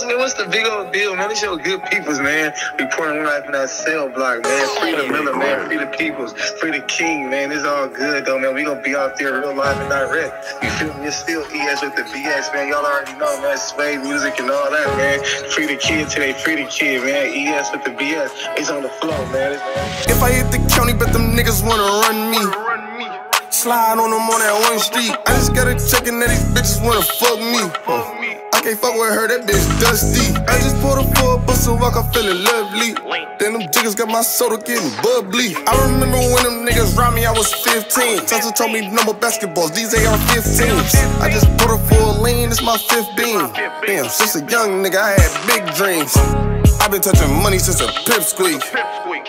what's the big old deal, man? This your good peoples, man. We pouring one life in that cell block, man. Free the Miller, man. Free the peoples. Free the king, man. It's all good, though, man. We gonna be out there real live and direct. You feel me? It's still ES with the BS, man. Y'all already know, man. Sway music and all that, man. Free the kid today. Free the kid, man. ES with the BS. It's on the flow, man. If I hit the county, bet them niggas wanna run me. Slide on them on that one street. I just got a checkin' that these bitches wanna fuck me. I can't fuck with her, that bitch dusty. I just poured a full bus of walk, I'm feeling lovely. Then them jiggers got my soda getting bubbly. I remember when them niggas robbed me, I was 15. Tessa told me no more basketballs, these AR-15s. I just put a full lean, it's my 5th beam. Damn, since a young nigga, I had big dreams. I've been touching money since a pip squeak.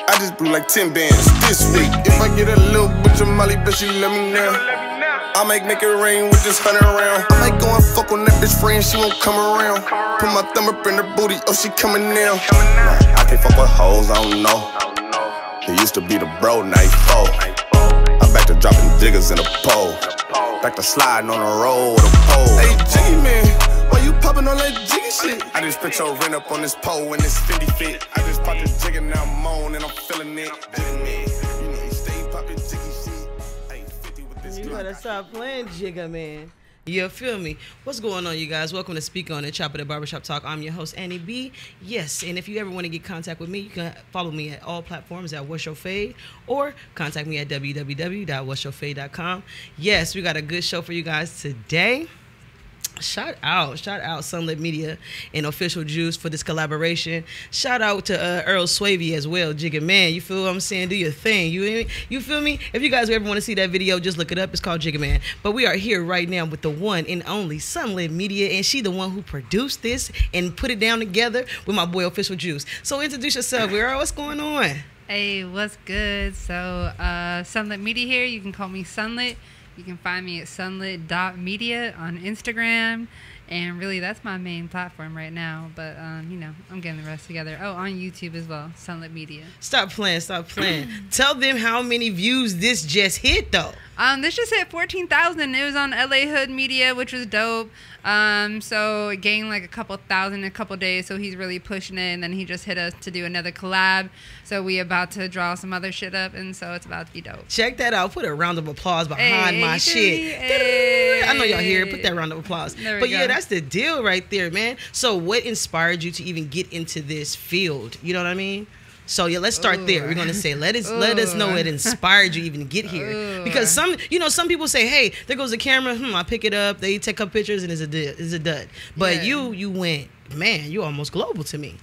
I just blew like 10 bands this week. If I get a little bitch of Molly, bet she let me know. I might make it rain with this 100 round. I might go and fuck on that bitch friend, she won't come around. Put my thumb up in her booty, oh she coming now. I can't fuck with hoes, I don't know. It used to be the bro, now he foe. I'm back to dropping diggers in a pole. Back to sliding on the road with a pole. Hey Jiggy man, why you popping on that jiggy shit? I just put your rent up on this pole and this Fendi fit. I just popped this jigger, now I'm on and I'm feeling it. Jiggy man, you know you stay popping jiggy shit. Hey, 50 with this. You gotta stop playing Jigga, man. You feel me? What's going on, you guys? Welcome to Speak On It, Chop It at Barbershop Talk. I'm your host, Annie B. Yes, and if you ever want to get contact with me, you can follow me at all platforms at What's Your Fade, or contact me at www.whatsyourfade.com. Yes, we got a good show for you guys today. Shout out Sunlit Media and Official Juice for this collaboration. Shout out to Earl Swavey as well. Jigga Man, you feel what I'm saying? Do your thing. You feel me? If you guys ever want to see that video, just look it up. It's called Jigga Man. But we are here right now with the one and only Sunlit Media, and she the one who produced this and put it down together with my boy Official Juice. So introduce yourself, Earl. What's going on? Hey, what's good? So Sunlit Media here. You can call me Sunlit. You can find me at sunlit.media on Instagram, and really that's my main platform right now, but you know, I'm getting the rest together. Oh, on YouTube as well, Sunlit Media. Stop playing. Tell them how many views this just hit though. This just hit 14,000. It was on LA Hood Media, which was dope. So it gained like a couple thousand in a couple days, so he's really pushing it, and then he just hit us to do another collab, so we about to draw some other shit up, and so it's about to be dope. Check that out. Put a round of applause behind my shit. Hey. I know y'all hear it. Put that round of applause. But yeah, that's the deal right there, man. So what inspired you to even get into this field? You know what I mean? So yeah, let's start there. We're gonna say let us know what inspired you even to get here. Because some people say, hey, there goes the camera. I pick it up. They take up pictures and it's a dud. But you went, man, you almost global to me.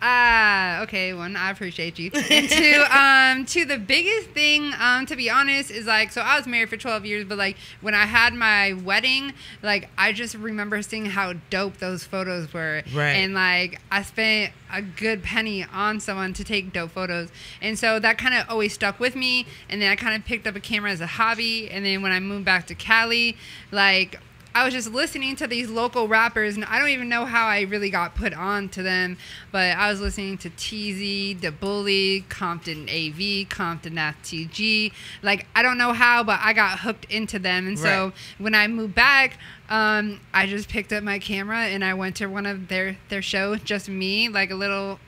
Okay, one, I appreciate you. And to the biggest thing, to be honest, is like, so I was married for 12 years, but like when I had my wedding, like I just remember seeing how dope those photos were. Right. And like I spent a good penny on someone to take dope photos. And so that kind of always stuck with me. And then I kind of picked up a camera as a hobby. And then when I moved back to Cali, like I was just listening to these local rappers, and I don't even know how I really got put on to them, but I was listening to TZ, The Bully, Compton AV, Compton FTG. Like, I don't know how, but I got hooked into them. And so when I moved back, I just picked up my camera, and I went to one of their shows, just me, like a little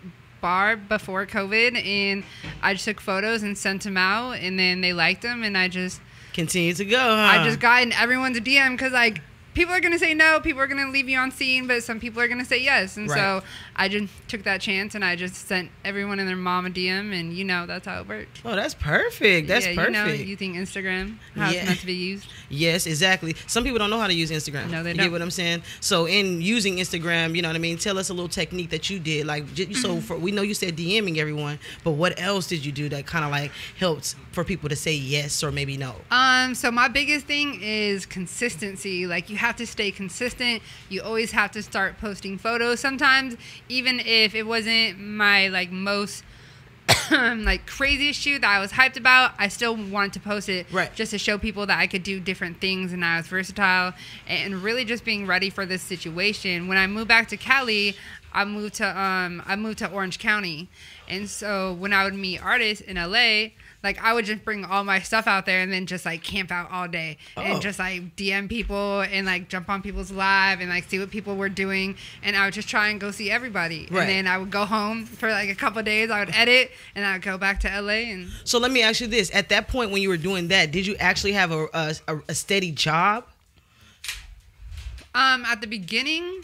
bar before COVID, and I just took photos and sent them out, and then they liked them, and I just continued to go, huh? I just got in everyone's DM, because like people are going to say no, people are going to leave you on scene, but some people are going to say yes. And so I just took that chance, and I just sent everyone and their mom a DM, and you know, that's how it worked. Oh, that's perfect. That's perfect. You know, you think Instagram, how it's meant to be used? Yes, exactly. Some people don't know how to use Instagram. No, they don't. You get what I'm saying? So in using Instagram, you know what I mean? Tell us a little technique that you did. Like, so we know you said DMing everyone, but what else did you do that kind of like helped for people to say yes or maybe no? So my biggest thing is consistency. Like, you have to stay consistent. You always have to start posting photos. Sometimes, even if it wasn't my like most like craziest shoot that I was hyped about, I still wanted to post it, just to show people that I could do different things and I was versatile, and really just being ready for this situation. When I moved back to Cali, I moved to Orange County, and so when I would meet artists in LA, like I would just bring all my stuff out there and then just like camp out all day and just like DM people and like jump on people's live and like see what people were doing, and I would just try and go see everybody. Right. And then I would go home for like a couple of days. I would edit and I would go back to LA. And so let me ask you this: at that point when you were doing that, did you actually have a steady job? At the beginning,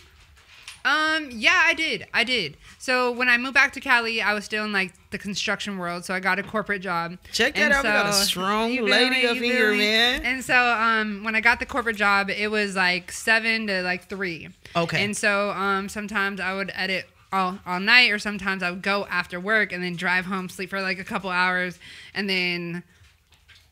yeah, I did. So when I moved back to Cali, I was still in like the construction world. So I got a corporate job. Check that out. We got a strong lady up here, man. And so when I got the corporate job, it was like 7 to like 3. Okay. And so sometimes I would edit all night, or sometimes I would go after work and then drive home, sleep for like a couple hours, and then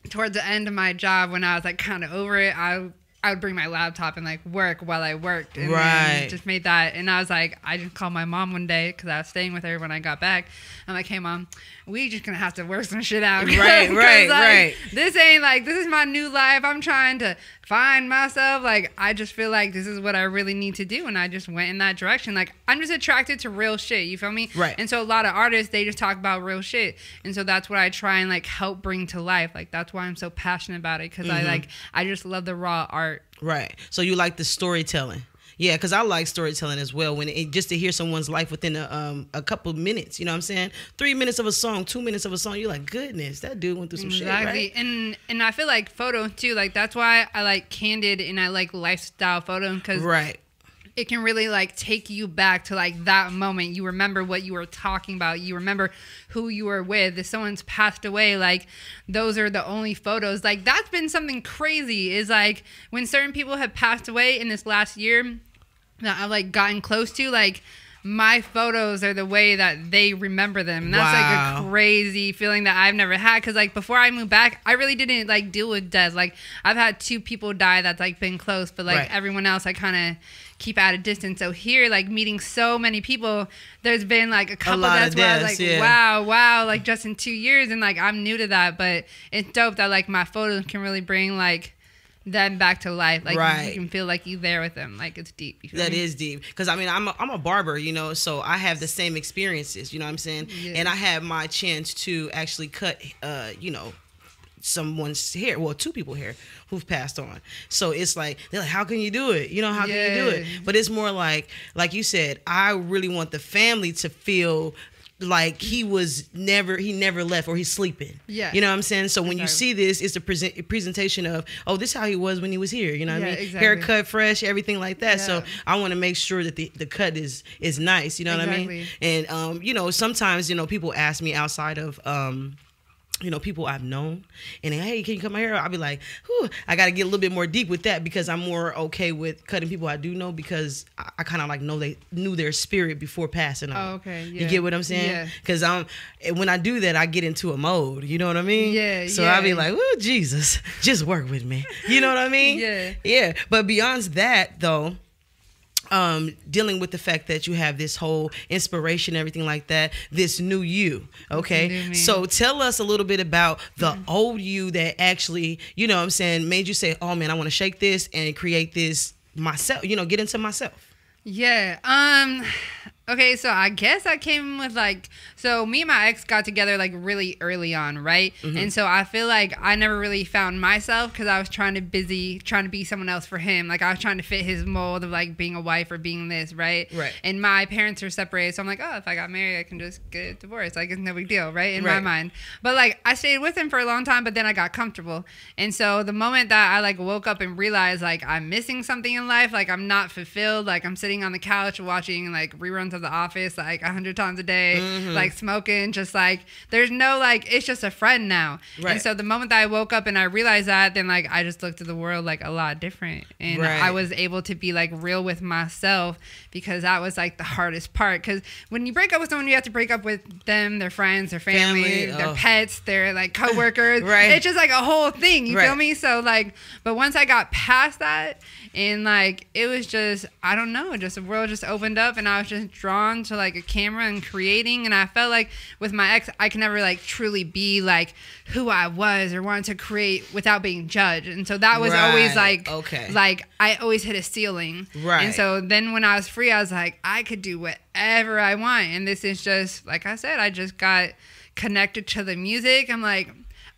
towards the end of my job, when I was like kind of over it, I would bring my laptop and like work while I worked, and then just made that. And I was like, I just called my mom one day because I was staying with her when I got back. I'm like, hey mom, we just gonna have to work some shit out. Right. This ain't like, this is my new life. I'm trying to find myself. Like, I just feel like this is what I really need to do. And I just went in that direction. Like, I'm just attracted to real shit. You feel me? Right. And so a lot of artists, they just talk about real shit. And so that's what I try and like help bring to life. Like, that's why I'm so passionate about it. Cause I just love the raw art. Right. So you like the storytelling. Yeah, because I like storytelling as well. Just to hear someone's life within a couple minutes, you know what I'm saying? 3 minutes of a song, 2 minutes of a song, you're like, goodness, that dude went through some shit, right? And I feel like photo too, like that's why I like candid and I like lifestyle photo, because it can really like take you back to like that moment. You remember what you were talking about. You remember who you were with. If someone's passed away, like those are the only photos. Like that's been something crazy, is like when certain people have passed away in this last year that I've like gotten close to, like my photos are the way that they remember them. And that's like a crazy feeling that I've never had. Cause like before I moved back, I really didn't like deal with death. Like I've had 2 people die that's like been close, but like everyone else I kind of keep at a distance. So here, like meeting so many people, there's been like a couple deaths where I was like, wow, like just in 2 years. And like I'm new to that, but it's dope that like my photos can really bring like them back to life. Like you can feel like you're there with them. Like it's deep. That is deep. Because I mean, I'm a barber, you know, so I have the same experiences, you know what I'm saying? Yeah. And I have my chance to actually cut, you know, someone's hair, well, 2 people's hair who've passed on. So it's like, they're like, how can you do it? You know, how can you do it? But it's more like you said, I really want the family to feel like he never left, or he's sleeping. Yeah. You know what I'm saying? So when you see this, it's a presentation of, oh, this is how he was when he was here. You know what I mean? Exactly. Haircut, fresh, everything like that. Yeah. So I want to make sure that the cut is nice. You know what I mean? And, you know, sometimes, you know, people ask me outside of, you know, people I've known, and hey, can you cut my hair? I'll be like, whew, I got to get a little bit more deep with that, because I'm more okay with cutting people I do know, because I kind of like knew their spirit before passing on. Oh, okay. Yeah. You get what I'm saying? Yeah. Because when I do that, I get into a mode. You know what I mean? Yeah. So I'll be like, oh, Jesus, just work with me. You know what I mean? Yeah. Yeah. But beyond that, though, dealing with the fact that you have this whole inspiration, everything like that, this new you, okay? So tell us a little bit about the old you that actually, you know what I'm saying, made you say, oh man, I want to shake this and create this myself, you know, get into myself. Yeah. Okay, so I guess I came with like, so me and my ex got together like really early on, right? And so I feel like I never really found myself, because I was trying to be someone else for him. Like I was trying to fit his mold of like being a wife or being this, right? Right. And my parents are separated, so I'm like, oh, if I got married, I can just get divorced. Like it's no big deal, right? In my mind. But like I stayed with him for a long time, but then I got comfortable. And so the moment that I like woke up and realized like I'm missing something in life, like I'm not fulfilled, like I'm sitting on the couch watching like reruns of The Office like 100 times a day, like smoking, just like there's no like, it's just a friend now. And so the moment that I woke up and I realized that, then like I just looked at the world like a lot different, and I was able to be like real with myself, because that was like the hardest part. Because when you break up with someone, you have to break up with them, their friends, their family, their pets, their like coworkers. It's just like a whole thing, you feel me? So like, but once I got past that, and like it was just, I don't know, just the world just opened up, and I was just drawn to like a camera and creating. And I felt like with my ex, I can never like truly be like who I was or wanted to create without being judged. And so that was always like, like I always hit a ceiling. And so then when I was free, I was like, I could do whatever I want. And this is just, like I said, I just got connected to the music. I'm like,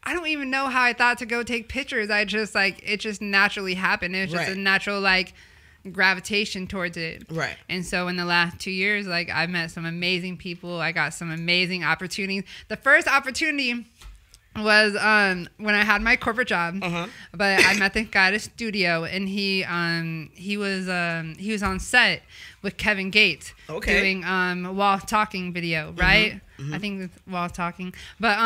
I don't even know how I thought to go take pictures. I just like, it just naturally happened. It was just a natural like gravitation towards it. Right. And so in the last 2 years, like I've met some amazing people. I got some amazing opportunities. The first opportunity was when I had my corporate job, but I met the guy at a studio, and he was on set with Kevin Gates doing while talking video, right? I think it's while talking, but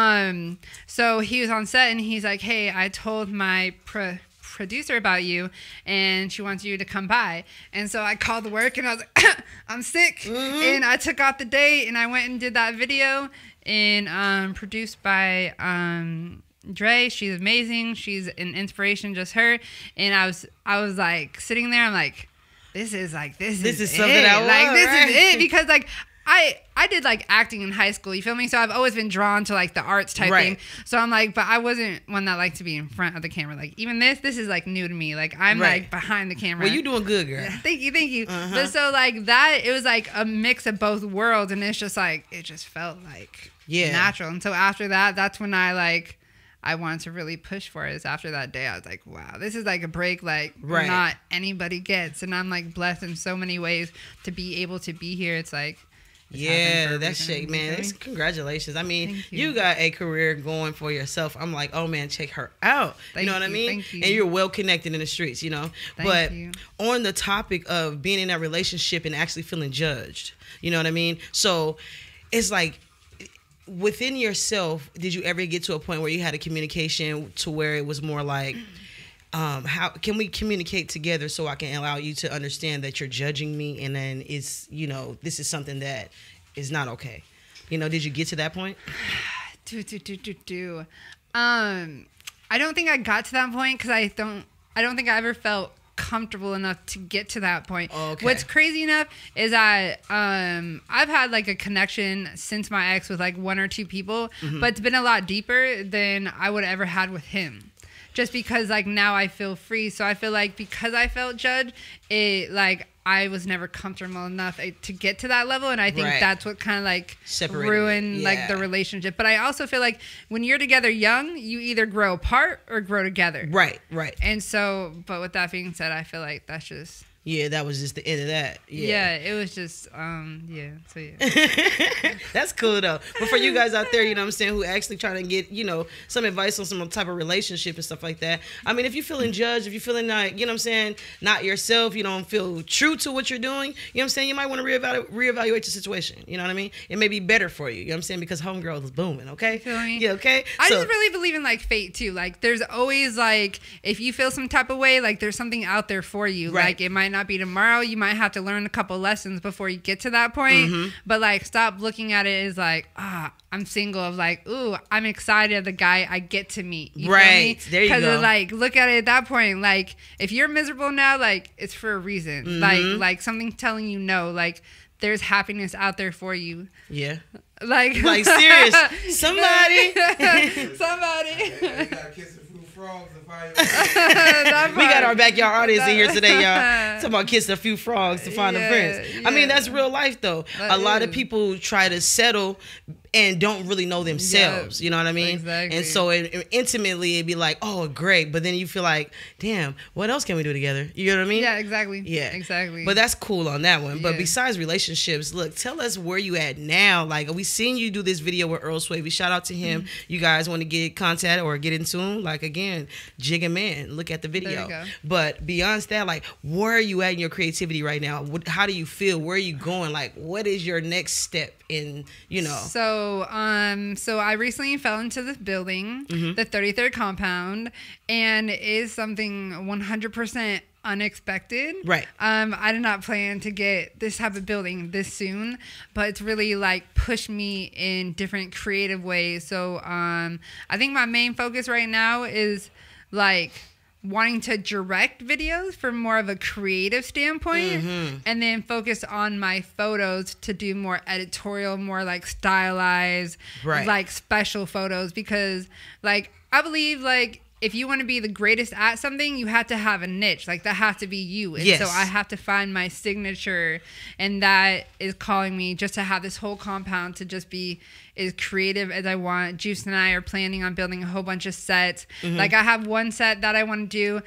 so he was on set, and he's like, hey, I told my producer about you, and she wants you to come by. And so I called the work, and I was like, I'm sick, and I took out the day, and I went and did that video. And produced by Dre. She's amazing. She's an inspiration, just her. And I was like sitting there. I'm like, this is something I want. Like this is it, because like I did like acting in high school. You feel me? So I've always been drawn to like the arts type thing. So I'm like, but I wasn't one that liked to be in front of the camera. Like even this is like new to me. Like I'm like behind the camera. Well, you doing good, girl. Thank you. But so like that, it was like a mix of both worlds, and it's just like it just felt like natural. And so after that, that's when I wanted to really push for it. It's after that day, I was like, wow, this is like a break like not anybody gets. And I'm like blessed in so many ways to be able to be here. It's like, that's shit, man. Congratulations. I mean, you got a career going for yourself. I'm like, oh man, check her out. You know what I mean? Thank you. And you're well connected in the streets, you know. But on the topic of being in that relationship and actually feeling judged, you know what I mean? So it's like, within yourself, did you ever get to a point where you had a communication to where it was more like, how can we communicate together so I can allow you to understand that you're judging me, and then it's, you know, this is something that is not okay. You know, did you get to that point? I don't think I got to that point, because I don't think I ever felt comfortable enough to get to that point. What's crazy enough is I've had like a connection since my ex with like one or two people, but it's been a lot deeper than I would have ever had with him. Just because like now I feel free. So I feel like because I felt judged, it like I was never comfortable enough to get to that level. And I think that's what kind of like ruined like the relationship. But I also feel like when you're together young, you either grow apart or grow together. Right. And so, but with that being said, I feel like that's just... Yeah, that was just the end of that. Yeah, it was just, so That's cool, though. But for you guys out there, you know what I'm saying, who actually trying to get, you know, some advice on some type of relationship and stuff like that. I mean, if you're feeling judged, if you're feeling like, you know what I'm saying, not yourself, you don't feel true to what you're doing, you know what I'm saying, you might want to reevaluate the situation. You know what I mean? It may be better for you, you know what I'm saying, because homegirl is booming, okay? You feel me? Yeah, okay? I just really believe in, like, fate, too. Like, there's always, like, if you feel some type of way, like, there's something out there for you. Like, it might not be tomorrow. You might have to learn a couple lessons before you get to that point. But like, stop looking at it as like, I'm single, of like, ooh, I'm excited of the guy I get to meet. You feel me? There you go. Because like, look at it at that point. Like, if you're miserable now, like, it's for a reason. Like something telling you no. Like, there's happiness out there for you. Yeah. Like serious. Somebody. Frogs we got our backyard audience in here today, y'all. Talking about kissing a few frogs to find a friends. I mean, that's real life, though. A lot of people try to settle and don't really know themselves. You know what I mean? Exactly. And so intimately, it'd be like, oh, great. But then you feel like, damn, what else can we do together? You know what I mean? Yeah, exactly. Yeah. Exactly. But that's cool on that one. But besides relationships, look, tell us where you at now. Like, we seen you do this video with Earl Swavey. Shout out to him. You guys want to get contact or get into him? Like, again, Jig and Man, look at the video. There you go. But beyond that, like, where are you at in your creativity right now? How do you feel? Where are you going? Like, what is your next step in, you know? So I recently fell into this building, the 33rd compound, and it is something 100% unexpected. Right. I did not plan to get this type of building this soon, but it's really like pushed me in different creative ways. So I think my main focus right now is like wanting to direct videos from more of a creative standpoint, and then focus on my photos to do more editorial, more like stylized, like special photos, because like I believe like if you want to be the greatest at something, you have to have a niche. Like, that has to be you. And Yes. so I have to find my signature, and that is calling me just to have this whole compound to just be as creative as I want. Juice and I are planning on building a whole bunch of sets. Like, I have one set that I want to do,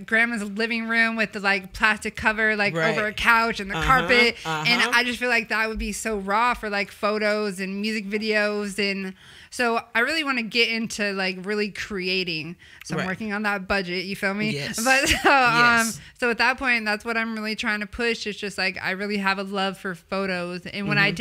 grandma's living room with the like plastic cover like Right. over a couch and the carpet, and I just feel like that would be so raw for like photos and music videos. And so I really want to get into like really creating, so I'm Right. working on that budget, you feel me? Yes. But so Yes. so at that point, that's what I'm really trying to push. It's just like I really have a love for photos. And when I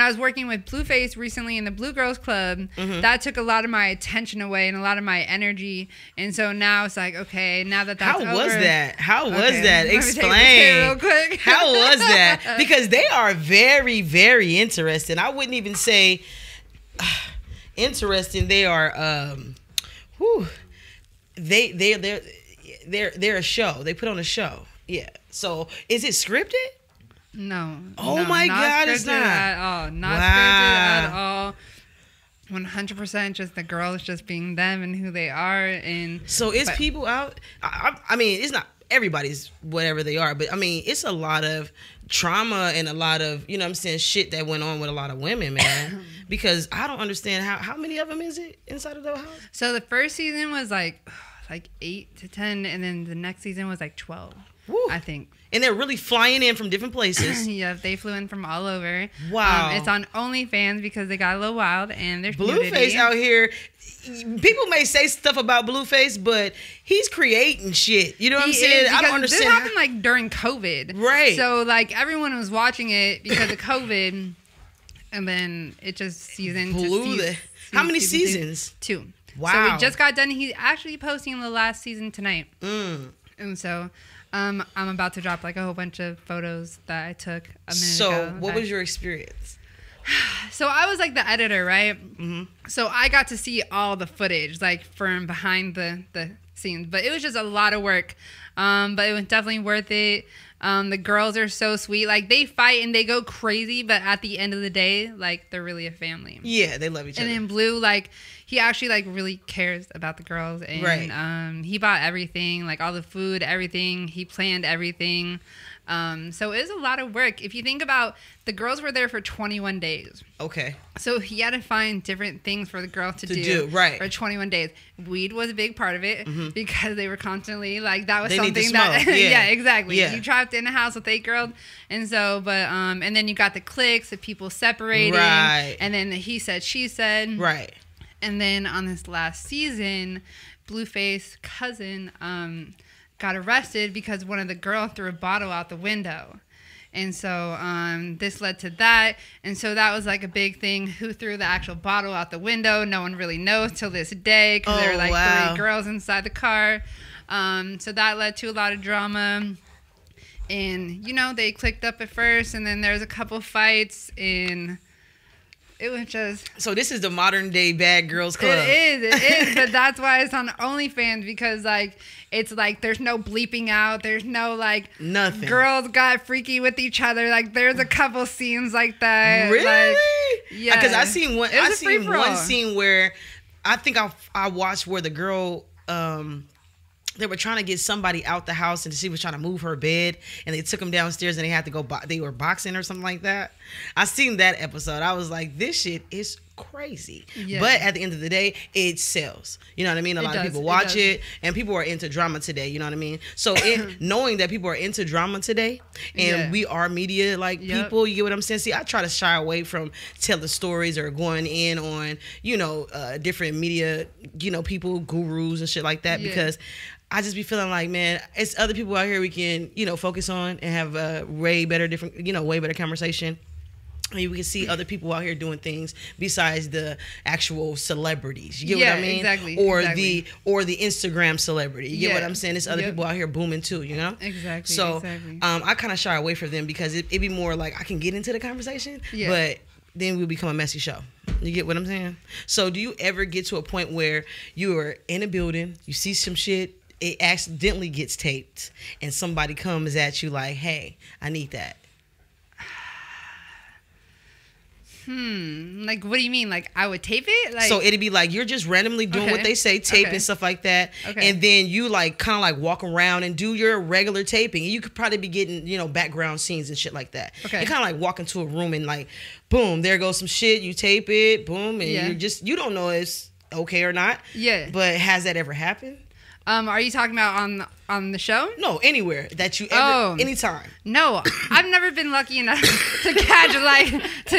was working with Blueface recently in the Blue Girls Club, that took a lot of my attention away and a lot of my energy. And so now it's like, okay, now that that's How over, was that? How was Okay, that? let me take this Explain. here real quick. How was that? Because they are very, very interesting. I wouldn't even say interesting. They are, they're a show. They put on a show. Yeah. So is it scripted? No. Oh no, my God, it's scripted not. at all. Not Wow. scripted at all. 100% just the girls just being them and who they are. And So it's but- people out. I mean, it's not everybody's whatever they are, but I mean, it's a lot of trauma and a lot of, you know what I'm saying, shit that went on with a lot of women, man. Because I don't understand how many of them is it inside of the house? So the first season was like 8 to 10, and then the next season was like 12, Woo. I think. And they're really flying in from different places. Yeah, they flew in from all over. Wow. It's on OnlyFans because they got a little wild, and there's Blueface nudity. out here. People may say stuff about Blueface, but he's creating shit. You know what I'm He saying? is, I don't because understand. This happened like during COVID. Right. So like everyone was watching it because of COVID, and then it just seasoned to Blew the- How many seasons? 2. Wow. So we just got done. He's actually posting the last season tonight. And so I'm about to drop like a whole bunch of photos that I took a minute ago. So, what was your experience? So I was like the editor, right? So I got to see all the footage, like from behind the scenes, but it was just a lot of work. But it was definitely worth it. The girls are so sweet. Like, they fight and they go crazy, but at the end of the day, like, they're really a family. Yeah, they love each And other. then Blue, like, he actually like really cares about the girls, and Right. He bought everything, like all the food, everything. He planned everything. So it was a lot of work. If you think about, the girls were there for 21 days. Okay. So he had to find different things for the girls to To do do, right. for 21 days. Weed was a big part of it because they were constantly like, that was They need to something that smoke, yeah. yeah, exactly. Yeah. You trapped in a house with 8 girls, and so and then you got the cliques of people separating, Right. and then the he said she said, Right. and then on this last season, Blueface cousin got arrested because one of the girls threw a bottle out the window. And so this led to that. And so that was like a big thing. Who threw the actual bottle out the window? No one really knows till this day, because there were like wow. 3 girls inside the car. So that led to a lot of drama. And, you know, they clicked up at first, and then there was a couple fights, and it was just... So this is the modern day Bad Girls Club. It is, but that's why it's on OnlyFans, because like it's like there's no bleeping out, there's no like Nothing. girls got freaky with each other. Like there's a couple scenes like that. Really? Like, yeah. Because I seen one. It was I a seen free-for-all. one scene where I think I watched where the girl. They were trying to get somebody out the house, and she was trying to move her bed, and they took them downstairs, and they had to go. They were boxing or something like that. I seen that episode. I was like, this shit is crazy. Yeah. But at the end of the day, it sells. You know what I mean? A lot of people watch it, and people are into drama today. You know what I mean? So knowing that people are into drama today, and we are media people, you get what I'm saying? See, I try to shy away from telling stories or going in on different media, people, gurus and shit like that, because I just be feeling like, man, it's other people out here we can, focus on and have a way better conversation. I mean, we can see other people out here doing things besides the actual celebrities. You get what I mean? Exactly. Or the Instagram celebrity. You get what I'm saying? There's other people out here booming too, Exactly. So exactly. I kind of shy away from them because it be more like I can get into the conversation, but then we'll become a messy show. You get what I'm saying? So do you ever get to a point where you are in a building, you see some shit, it accidentally gets taped, and somebody comes at you like, hey, I need that? Like, what do you mean? Like, I would tape it? Like, so it'd be like you're just randomly doing what they say, tape and stuff like that. Okay. And then you like kind of like walk around and do your regular taping. And you could probably be getting, you know, background scenes and shit like that. Okay. You kind of like walk into a room and like, boom, there goes some shit. You tape it, boom, and you don't know if it's okay or not. Yeah. But has that ever happened? Are you talking about on the show? No, anywhere that you ever, anytime. No, I've never been lucky enough to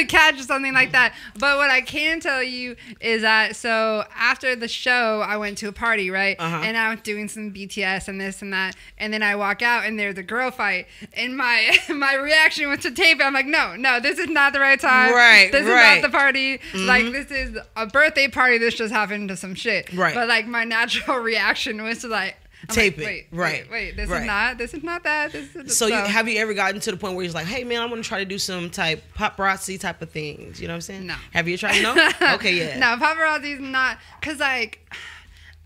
catch something like that. But what I can tell you is that, so after the show, I went to a party, right? And I was doing some BTS and this and that, and then I walk out and there's a girl fight, and my reaction was to tape it. I'm like, no, this is not the right time. Right, this is not the party. Like, this is a birthday party. This just happened to some shit. Right. But like my natural reaction was to like. Tape like, it. Wait, this is not that. So have you ever gotten to the point where you're like, hey man, I want to try to do some type paparazzi type of things? You know what I'm saying? No. Have you tried? No. Okay, yeah. No, paparazzi's not, cause like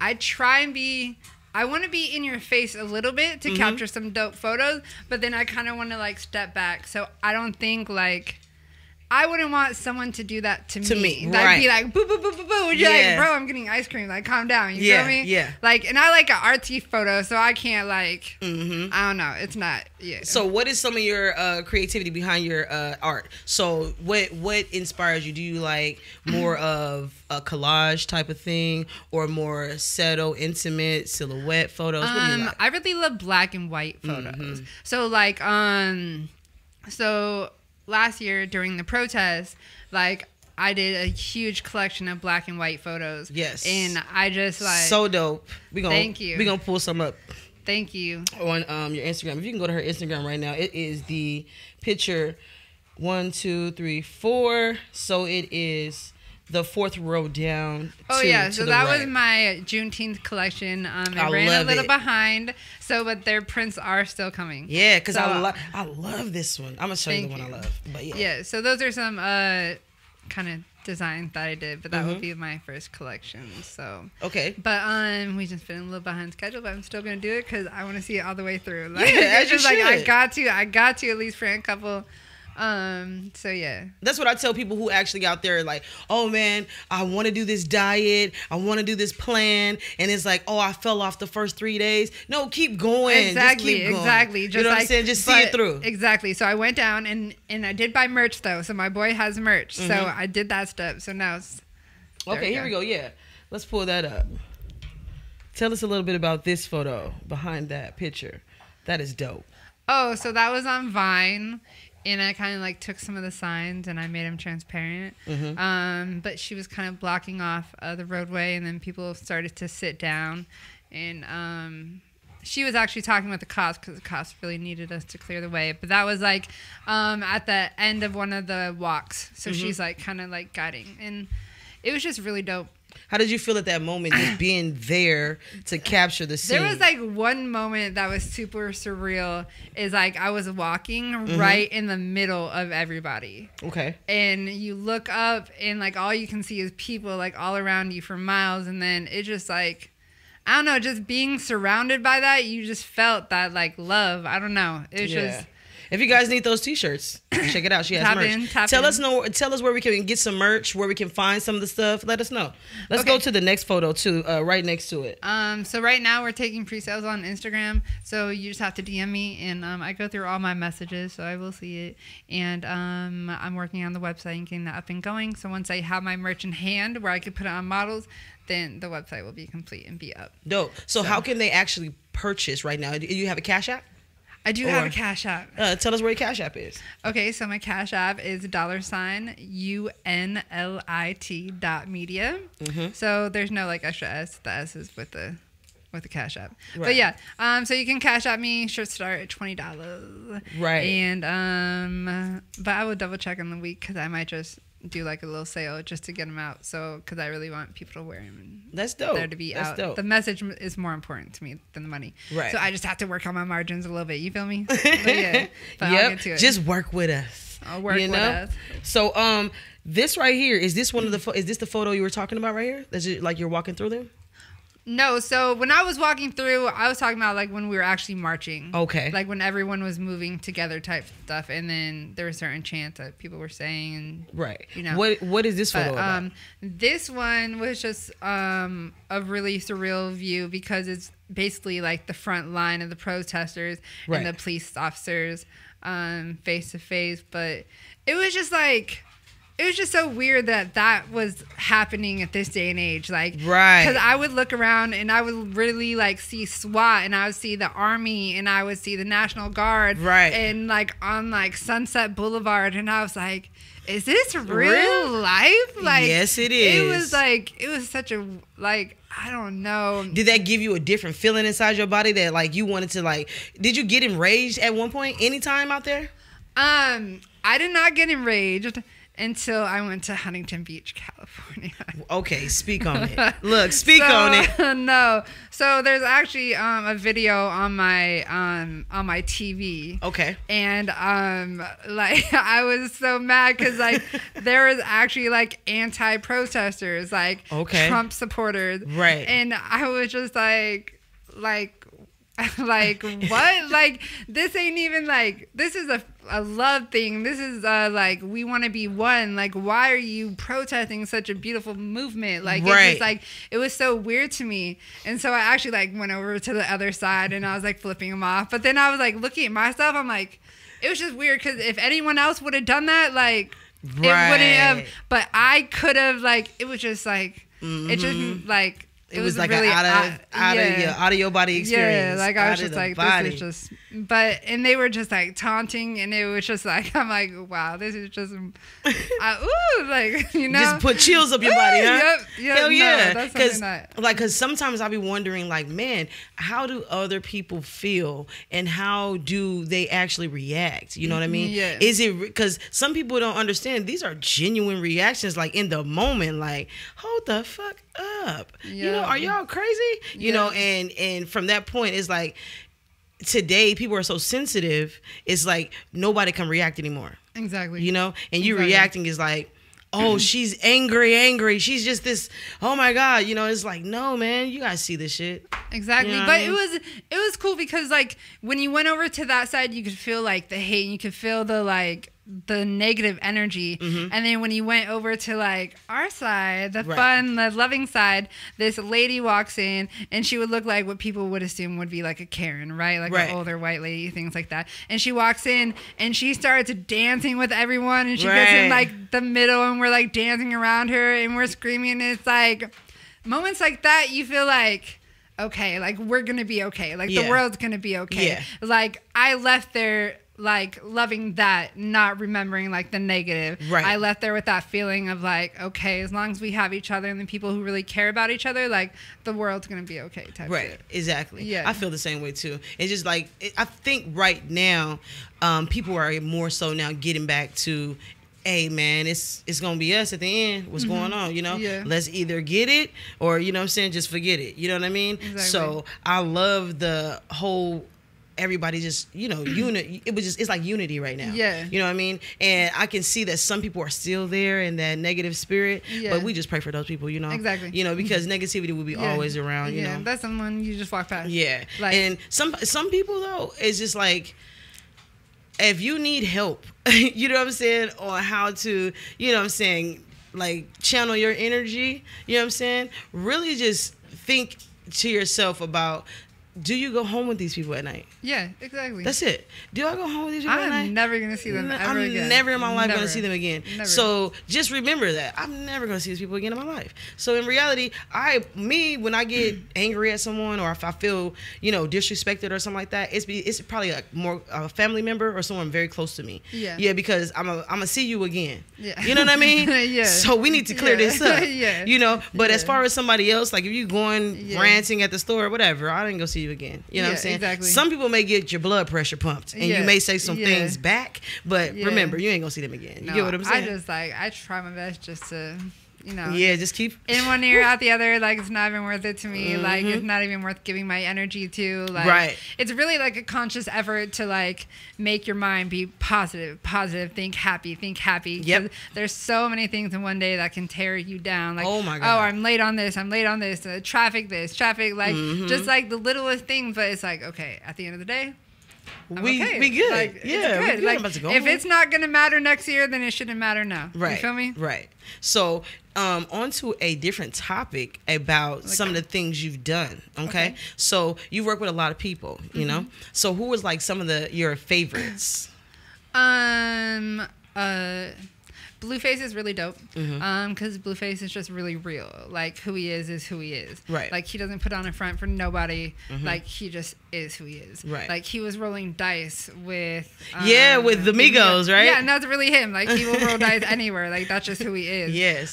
I try and be. I want to be in your face a little bit to capture some dope photos, but then I kind of want to like step back. So I don't think like. I wouldn't want someone to do that to me. Like, be like, boo, boo, boo, boo, boo. You're like, bro, I'm getting ice cream. Like, calm down. You feel me? Yeah. Like, and I like an artsy photo, so I can't, like, I don't know. It's not, So what is some of your creativity behind your art? So what inspires you? Do you like more of a collage type of thing or more subtle, intimate, silhouette photos? What do you like? I really love black and white photos. So, like, last year during the protest, like I did a huge collection of black and white photos. Yes. And I just like so dope. Thank you. We're gonna pull some up. Thank you. On your Instagram. If you can go to her Instagram right now, it is the picture 1, 2, 3, 4. So it is the 4th row down. So that was my Juneteenth collection. I ran a little behind, but their prints are still coming. Yeah, because I love this one. I'm gonna show you the one I love. But yeah, so those are some kind of designs that I did, but that would be my first collection. So okay, but we just been a little behind schedule, but I'm still gonna do it because I want to see it all the way through. Like, as you should. Like I got to at least print a couple. So yeah, that's what I tell people who actually out there like, oh man, I want to do this diet, I want to do this plan, and it's like, oh, I fell off the first 3 days. No, keep going. Exactly. Just keep going. Exactly. Just, you know what I'm saying? Just see it through. Exactly. So I went down and I did buy merch though. So my boy has merch. So I did that step. So now it's okay. Here we go. Yeah, let's pull that up. Tell us a little bit about this photo behind that picture. That is dope. Oh, so that was on Vine. And I kind of like took some of the signs and I made them transparent. But she was kind of blocking off the roadway, and then people started to sit down. And she was actually talking with the cops because the cops really needed us to clear the way. But that was like at the end of one of the walks. So she's like kind of like guiding. And it was just really dope. How did you feel at that moment, just being there to capture the scene? There was like one moment that was super surreal. Is like I was walking right in the middle of everybody. Okay. And you look up and like all you can see is people like all around you for miles. And then it just like, I don't know, just being surrounded by that, you just felt that like love. I don't know. It was just. If you guys need those T-shirts, check it out. She has merch. Tell us where we can get some merch, where we can find some of the stuff. Let us know. Let's go to the next photo too, right next to it. So right now we're taking pre-sales on Instagram. So you just have to DM me, and I go through all my messages, so I will see it. And I'm working on the website and getting that up and going. So once I have my merch in hand, where I can put it on models, then the website will be complete and be up. Dope. So how can they actually purchase right now? Do you have a Cash App? I do have a Cash App. Tell us where your Cash App is. Okay, so my Cash App is $UNLIT.media. So there's no like extra S. The S is with the Cash App. Right. But yeah, so you can Cash App me. Shirts start at $20. Right. And but I will double check in the week because I might just do like a little sale just to get them out. So because I really want people to wear them. That's dope. There to be out. Dope. The message is more important to me than the money. Right. So I just have to work on my margins a little bit. You feel me? But yeah. But I'll get to it. Just work with us. I'll work with us. So this right here, is this one of the is this the photo you were talking about right here? Is it like you're walking through them? No, so when I was walking through, I was talking about like when we were actually marching. Okay. Like when everyone was moving together type stuff, and then there were certain chants that people were saying, and Right. you know. What is this photo about? This one was just a really surreal view because it's basically like the front line of the protesters Right. and the police officers face to face, but it was just like. It was just so weird that was happening at this day and age. Like, right. Because I would look around and I would really like see SWAT and I would see the Army and I would see the National Guard. Right. And like on like Sunset Boulevard. And I was like, is this real life? Like, yes, it is. It was such a, like, I don't know. Did that give you a different feeling inside your body that like you wanted to like, did you get enraged at one point, anytime out there? I did not get enraged. Until I went to Huntington Beach, California. Okay, speak on it. Look, speak on it. No, so there's actually a video on my TV. Okay. And like I was so mad because like there was actually like anti-protesters, like okay. Trump supporters, right? And I was just like what? Like this ain't even like this is a love thing. This is like we want to be one. Like why are you protesting such a beautiful movement? Like right. it was so weird to me. And so I actually like went over to the other side and I was like flipping them off. But then I was like looking at myself. I'm like, it was just weird because if anyone else would have done that, like right. it wouldn't have. But I could have like it was just like it just like. It was like really an out of your body experience. Yeah, like I was just like, this is just, and they were just like taunting, and it was just like, I'm like, wow, this is just, like, you know. Just put chills up your body, huh? Yep, hell yeah. No, that's because sometimes I'll be wondering, like, man, how do other people feel, and how do they actually react? You know what I mean? Yeah. Is it, because some people don't understand, these are genuine reactions, like in the moment, like, hold the fuck up. Yeah. You know, are y'all crazy? You know, and from that point, it's like today people are so sensitive. It's like nobody can react anymore. Exactly. You know, and you reacting is like, oh, she's angry. She's just this. Oh my God. You know, it's like, no, man, you guys see this shit. Exactly. You know But I mean? it was cool because like when you went over to that side, you could feel like the hate, and you could feel the like the negative energy. Mm-hmm. And then when you went over to like our side, the right. fun, the loving side, this lady walks in and she would look like what people would assume would be like a Karen, right? Like right. an older white lady, things like that. And she walks in and she starts dancing with everyone, and she right. gets in like the middle, and we're like dancing around her and we're screaming. And it's like moments like that, you feel like, okay, like we're gonna be okay. Like the world's gonna be okay. Yeah. Like I left there like loving that, not remembering like the negative. Right. I left there with that feeling of like, okay, as long as we have each other and the people who really care about each other, like the world's gonna be okay type right. shit. Exactly. Yeah. I feel the same way too. It's just like, I think right now, people are more so now getting back to, hey man, it's gonna be us at the end. What's going on? You know, let's either get it or, you know what I'm saying, just forget it. You know what I mean? Exactly. So I love the whole, everybody just, you know, it's like unity right now. Yeah. You know what I mean? And I can see that some people are still there in that negative spirit, but we just pray for those people, you know? Exactly. You know, because negativity will be always around, you know? That's someone you just walk past. Yeah. Like, and some people though, it's just like, if you need help, you know what I'm saying, on how to, you know what I'm saying, like channel your energy, you know what I'm saying, really just think to yourself about, do you go home with these people at night? Yeah, exactly. That's it. Do I go home with these people at night? I'm never going to see them ever I'm again. never in my life going Never. to see them again. Never. So just remember that. I'm never going to see these people again in my life. So in reality, when I get angry at someone, or if I feel, you know, disrespected or something like that, it's probably a family member or someone very close to me. Yeah. Yeah, because I'm going to see you again. Yeah. You know what I mean? Yeah. So we need to clear this up. Yeah. You know, but as Yeah. far as somebody else, like if you going ranting at the store or whatever, I didn't go see you again. You know what I'm saying? Exactly. Some people may get your blood pressure pumped, and you may say some things back, but remember, you ain't gonna see them again. You get what I'm saying? I try my best just to you know. Yeah, just keep in one ear, out the other. Like, it's not even worth it to me. Like, it's not even worth giving my energy to. Like, right. It's really like a conscious effort to like make your mind be positive, think happy. Yep. There's so many things in one day that can tear you down. Like, oh my God. Oh, I'm late on this. Traffic, like just like the littlest things. But it's like, okay, at the end of the day, we okay. good. Like, yeah, it's good. Like, if it's not gonna matter next year, then it shouldn't matter now. Right. You feel me? Right. So, on to a different topic about some of the things you've done. Okay. So you work with a lot of people, you know. So who was like some of your favorites? Blueface is really dope. Because Blueface is just really real. Like, who he is who he is. Right. Like, he doesn't put on a front for nobody. Like, he just is who he is. Right. Like, he was rolling dice with... with the Migos, right? Yeah, and that's really him. Like, he will roll dice anywhere. Like, that's just who he is. Yes.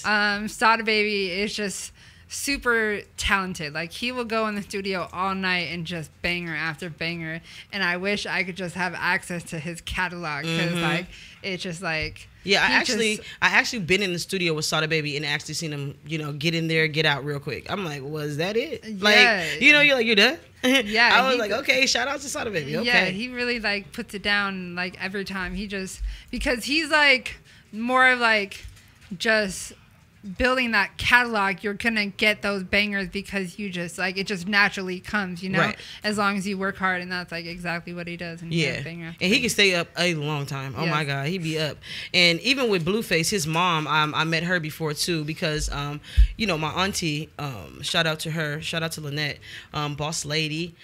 Sada Baby is just super talented. Like, he will go in the studio all night and just banger after banger. And I wish I could just have access to his catalog. Because, like, it's just like... Yeah, I actually been in the studio with Sada Baby and actually seen him, you know, get in there, get out real quick. I'm like, was that it? Like, you know, you're done. Yeah, I was like, okay, shout out to Sada Baby. Okay. Yeah, he really like puts it down like every time. Because he's like more of like just building that catalog. You're gonna get those bangers because you just like it just naturally comes, you know, right. As long as you work hard, and that's like exactly what he does. And yeah, banger. And he can stay up a long time. Oh my God, he be up. And even with Blueface, his mom, I met her before too because, you know, my auntie, shout out to her, shout out to Lynette, boss lady.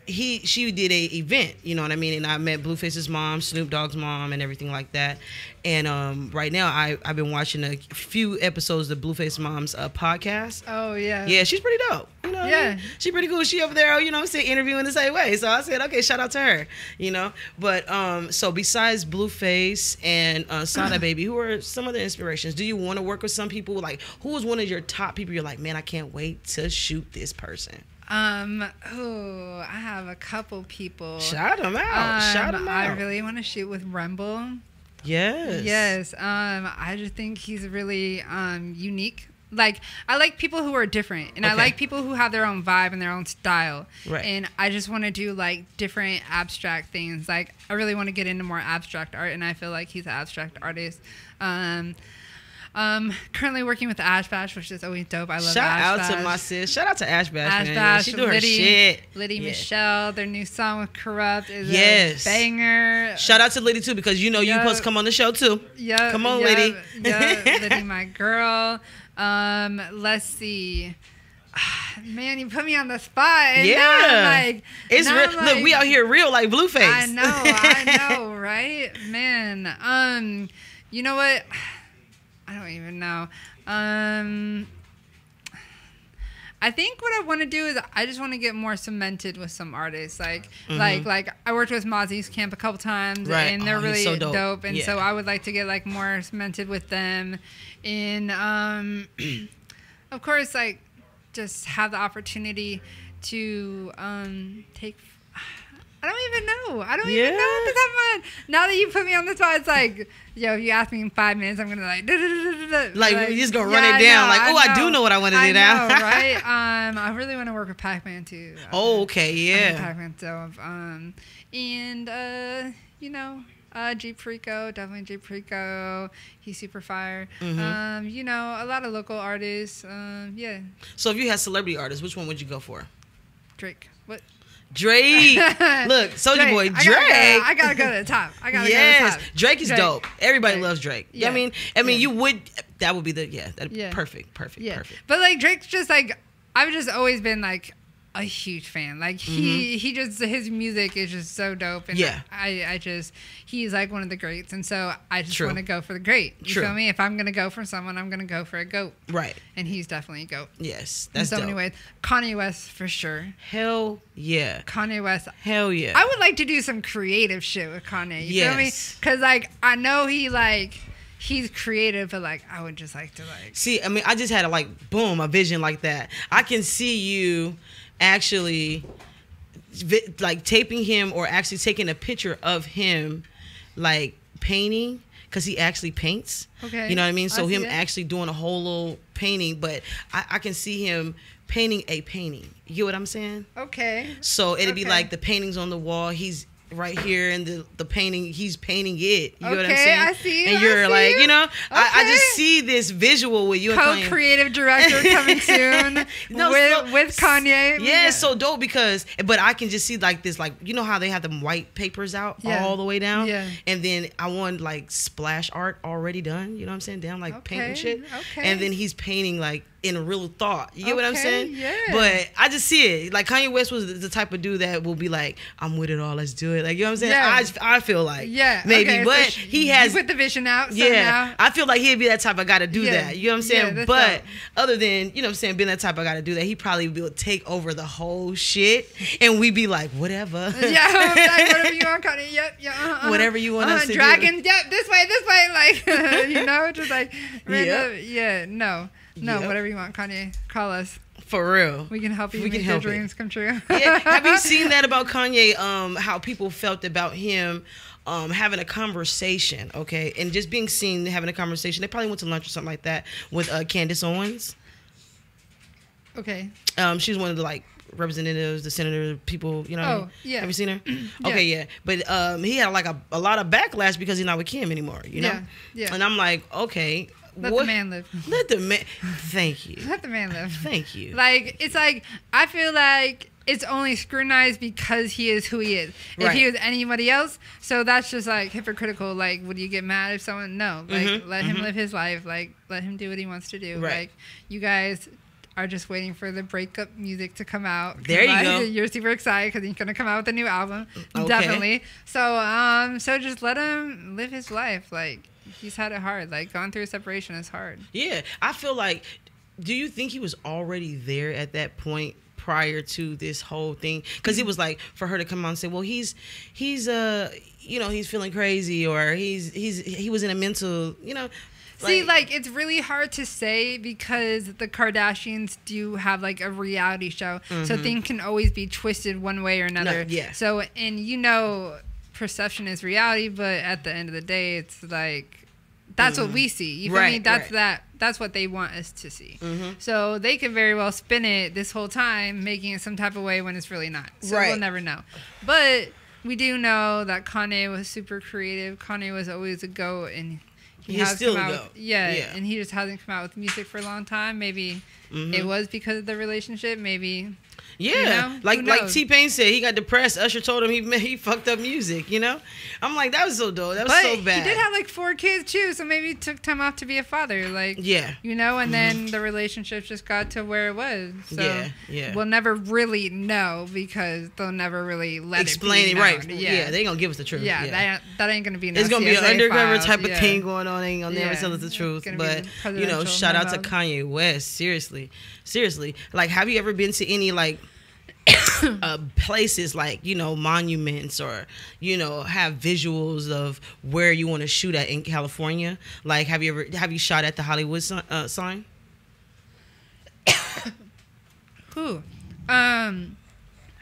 She did a event, you know what I mean, and I met Blueface's mom, Snoop Dogg's mom, and everything like that. And right now, I've been watching a few episodes of Blueface Mom's podcast. Oh yeah, yeah, she's pretty dope. You know, yeah, I mean? She's pretty cool. She over there, you know, still interviewing the same way. So I said, okay, shout out to her. You know, but so besides Blueface and Sada Baby, who are some of the inspirations? Do you want to work with some people? Like, who was one of your top people? You're like, man, I can't wait to shoot this person. I have a couple people. Shout them out. Shout them out. I really want to shoot with Rumble. Yes. I just think he's really unique. Like, I like people who are different, and I like people who have their own vibe and their own style. Right. And I just want to do like different abstract things. Like, I really want to get into more abstract art, and I feel like he's an abstract artist. Currently working with Ash Bash, which is always dope. I love Shout Ash out Bash. to my sis. Shout out to Ash Bash. Ash man. Bash, She do her Liddy, shit. Liddy Michelle, their new song with Corrupt is a banger. Shout out to Liddy too, because you know you supposed to come on the show too. Yeah. Come on, Liddy. Yeah, Liddy, my girl. Let's see. Man, you put me on the spot. And now I'm like, it's real. Look, we out here real like Blueface. I know, right? Man. You know what? I don't even know. I think what I want to do is I just want to get more cemented with some artists. Like I worked with Mozzie's Camp a couple times, and they're really so dope. And so I would like to get like more cemented with them. And of course, like just have the opportunity to take. I don't even know. I don't even know what this happened. Now that you put me on the spot, it's like, yo, if you ask me in 5 minutes, I'm gonna like you just gonna run it down. I do know what I want to do now. Right? I really want to work with Pac-Man too. Okay, yeah. Pac-Man, so you know, Jeep Frico, definitely Jeep Frico. He's super fire. You know, a lot of local artists. Yeah. So if you had celebrity artists, which one would you go for? Drake. What? Drake. Look, Soulja Boy, Drake. I gotta go to the top. I gotta go to the top. Drake is dope. Everybody loves Drake. Yeah. I mean, you would. That would be perfect. But like Drake's just like, I've just always been like a huge fan. Like he just, his music is just so dope. And I just, he's like one of the greats. And so I just want to go for the great. You feel me? If I'm going to go for someone, I'm going to go for a GOAT. Right. And he's definitely a GOAT. Yes. That's in so dope. many ways. Kanye West for sure. Hell yeah. Kanye West. Hell yeah. I would like to do some creative shit with Kanye. You feel me? Because like, I know he's creative, but like, I would just like to like. See, I mean, I just had a vision like that. I can see you actually like taping him or actually taking a picture of him like painting, because he actually paints. Okay. You know what I mean? So him it. actually doing a whole little painting, but I can see him painting a painting. You get what I'm saying? Okay. So it'd be like the paintings on the wall. He's right here, and the painting, he's painting it. You know what I'm saying? I see you. And you're like, you know, I Okay. just see this visual with you and Kanye. Co-creative director coming soon with Kanye. Yeah, it's so dope because, but I can just see like this, like, you know how they have them white papers out all the way down? Yeah. And then I want like splash art already done, you know what I'm saying? Down like paint and shit. Okay. And then he's painting like in real thought. You get what I'm Okay, saying? yeah. But I just see it. Like Kanye West was the type of dude that will be like, I'm with it all, let's do it. Like, you know what I'm saying? Yeah. I feel like maybe, okay, but so he has you put the vision out. So yeah, now, I feel like he'd be that type of guy to do that. You know what I'm saying? that's But dope. other than, you know what I'm saying, being that type of guy to do that, he probably will take over the whole shit, and we be like, whatever. Yeah, like, whatever you want, Kanye. Yep, yeah. Whatever you want us to do. Dragons, yep, this way, like, you know, just like, no, whatever you want, Kanye. Call us. For real. We can help you We can make your help dreams come true. Yeah. Have you seen that about Kanye? How people felt about him having a conversation, okay, and just being seen having a conversation. They probably went to lunch or something like that with Candace Owens. Okay. She's one of the like representatives, the senator people, you know. Oh, yeah. Have you seen her? Okay, yeah. But he had like a lot of backlash because he's not with Kim anymore, you know? Yeah. And I'm like, okay. Let the man live. Let the man. Thank you. Let the man live. Thank you. Like, it's like, I feel like it's only scrutinized because he is who he is. If he was anybody else, so that's just like hypocritical. Like, would you get mad if someone? No. Like, let him live his life. Like, let him do what he wants to do. Right. Like, you guys are just waiting for the breakup music to come out. There you go. You're super excited because he's gonna come out with a new album. Okay. Definitely. So so just let him live his life. Like, he's had it hard. Like, going through a separation is hard. Yeah, I feel like. Do you think he was already there at that point prior to this whole thing? Because it was like for her to come out and say, "Well, he's you know, he's feeling crazy, or he was in a mental, you know." See, like, it's really hard to say because the Kardashians do have, like, a reality show. So things can always be twisted one way or another. Yeah. So, and you know, perception is reality, but at the end of the day, it's like, that's what we see. You feel me? That's what they want us to see. So they could very well spin it this whole time, making it some type of way when it's really not. So we'll never know. But we do know that Kanye was super creative. Kanye was always a GOAT, and He's still a GOAT. And he just hasn't come out with music for a long time. Maybe it was because of the relationship. Maybe. Yeah, you know? like T-Pain said, he got depressed. Usher told him he fucked up music, you know? I'm like, that was so dope. That was so bad. He did have like 4 kids too, so maybe he took time off to be a father. Like, you know, and then the relationship just got to where it was. So we'll never really know because they'll never really explain it. Right. Yeah, they gonna give us the truth. Yeah, that ain't gonna be no It's gonna be an CSA undercover files. type of thing going on. They ain't gonna never tell us the truth. But, you know, shout out to Kanye West. Seriously. Like, have you ever been to any, like, places like, you know, monuments, or, you know, have visuals of where you want to shoot at in California? Like, have you shot at the Hollywood sign? Who? I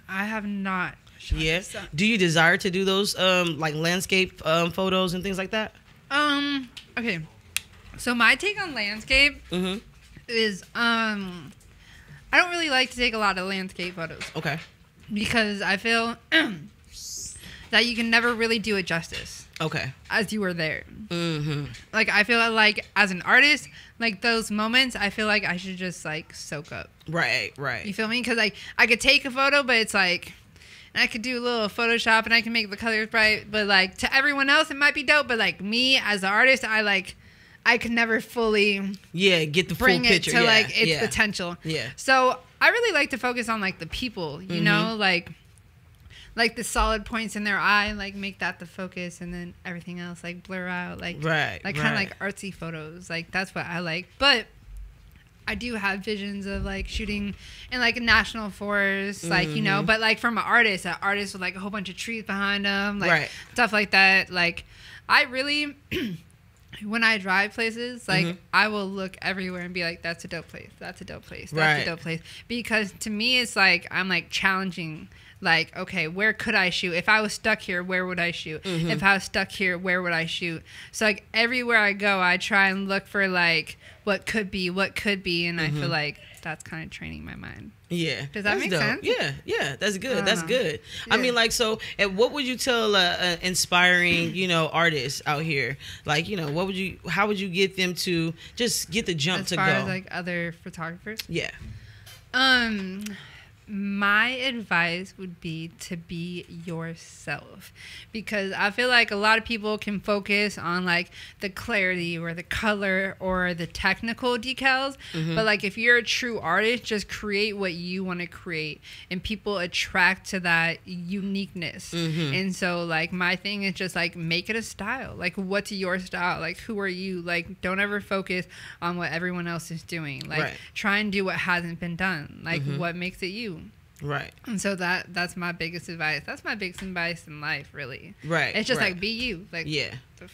have not. Yes. Do you desire to do those like landscape photos and things like that? Okay. So my take on landscape is I don't really like to take a lot of landscape photos. Okay. Because I feel that you can never really do it justice. Okay. As you were there. Like, I feel like as an artist, like, those moments, I feel like I should just, like, soak up. Right. You feel me? Because, like, I could take a photo, but it's like, and I could do a little Photoshop and I can make the colors bright, but, like, to everyone else, it might be dope, but, like, me as an artist, I could never fully get the full picture. Bring it to, like, its potential. Yeah. So I really like to focus on, like, the people, you know, like the solid points in their eye, like, make that the focus, and then everything else, like, blur out, like kind of like artsy photos. Like, that's what I like. But I do have visions of, like, shooting in, like, a national forest, like, you know, but, like, from an artist with, like, a whole bunch of trees behind them, like, stuff like that. Like, I really... when I drive places, like, I will look everywhere and be like, that's a dope place. That's a dope place. That's a dope place. Because to me, it's like, I'm, like, challenging, like, okay, where could I shoot? If I was stuck here, where would I shoot? If I was stuck here, where would I shoot? So like everywhere I go, I try and look for like what could be, and I feel like that's kind of training my mind. Yeah. Does that make sense? Yeah, that's good. That's good. Yeah. I mean, like, so, and what would you tell inspiring, artists out here? Like, how would you get them to just get the jump to go? As far as like other photographers? Yeah. My advice would be to be yourself, because I feel like a lot of people can focus on like the clarity or the color or the technical decals, but like if you're a true artist, just create what you want to create, and people attract to that uniqueness. And so like my thing is just like make it a style. Like what's your style? Like who are you? Like don't ever focus on what everyone else is doing. Like try and do what hasn't been done. Like what makes it you. Right. And so that's my biggest advice. That's my biggest advice in life, really. Right. It's just like be you. Like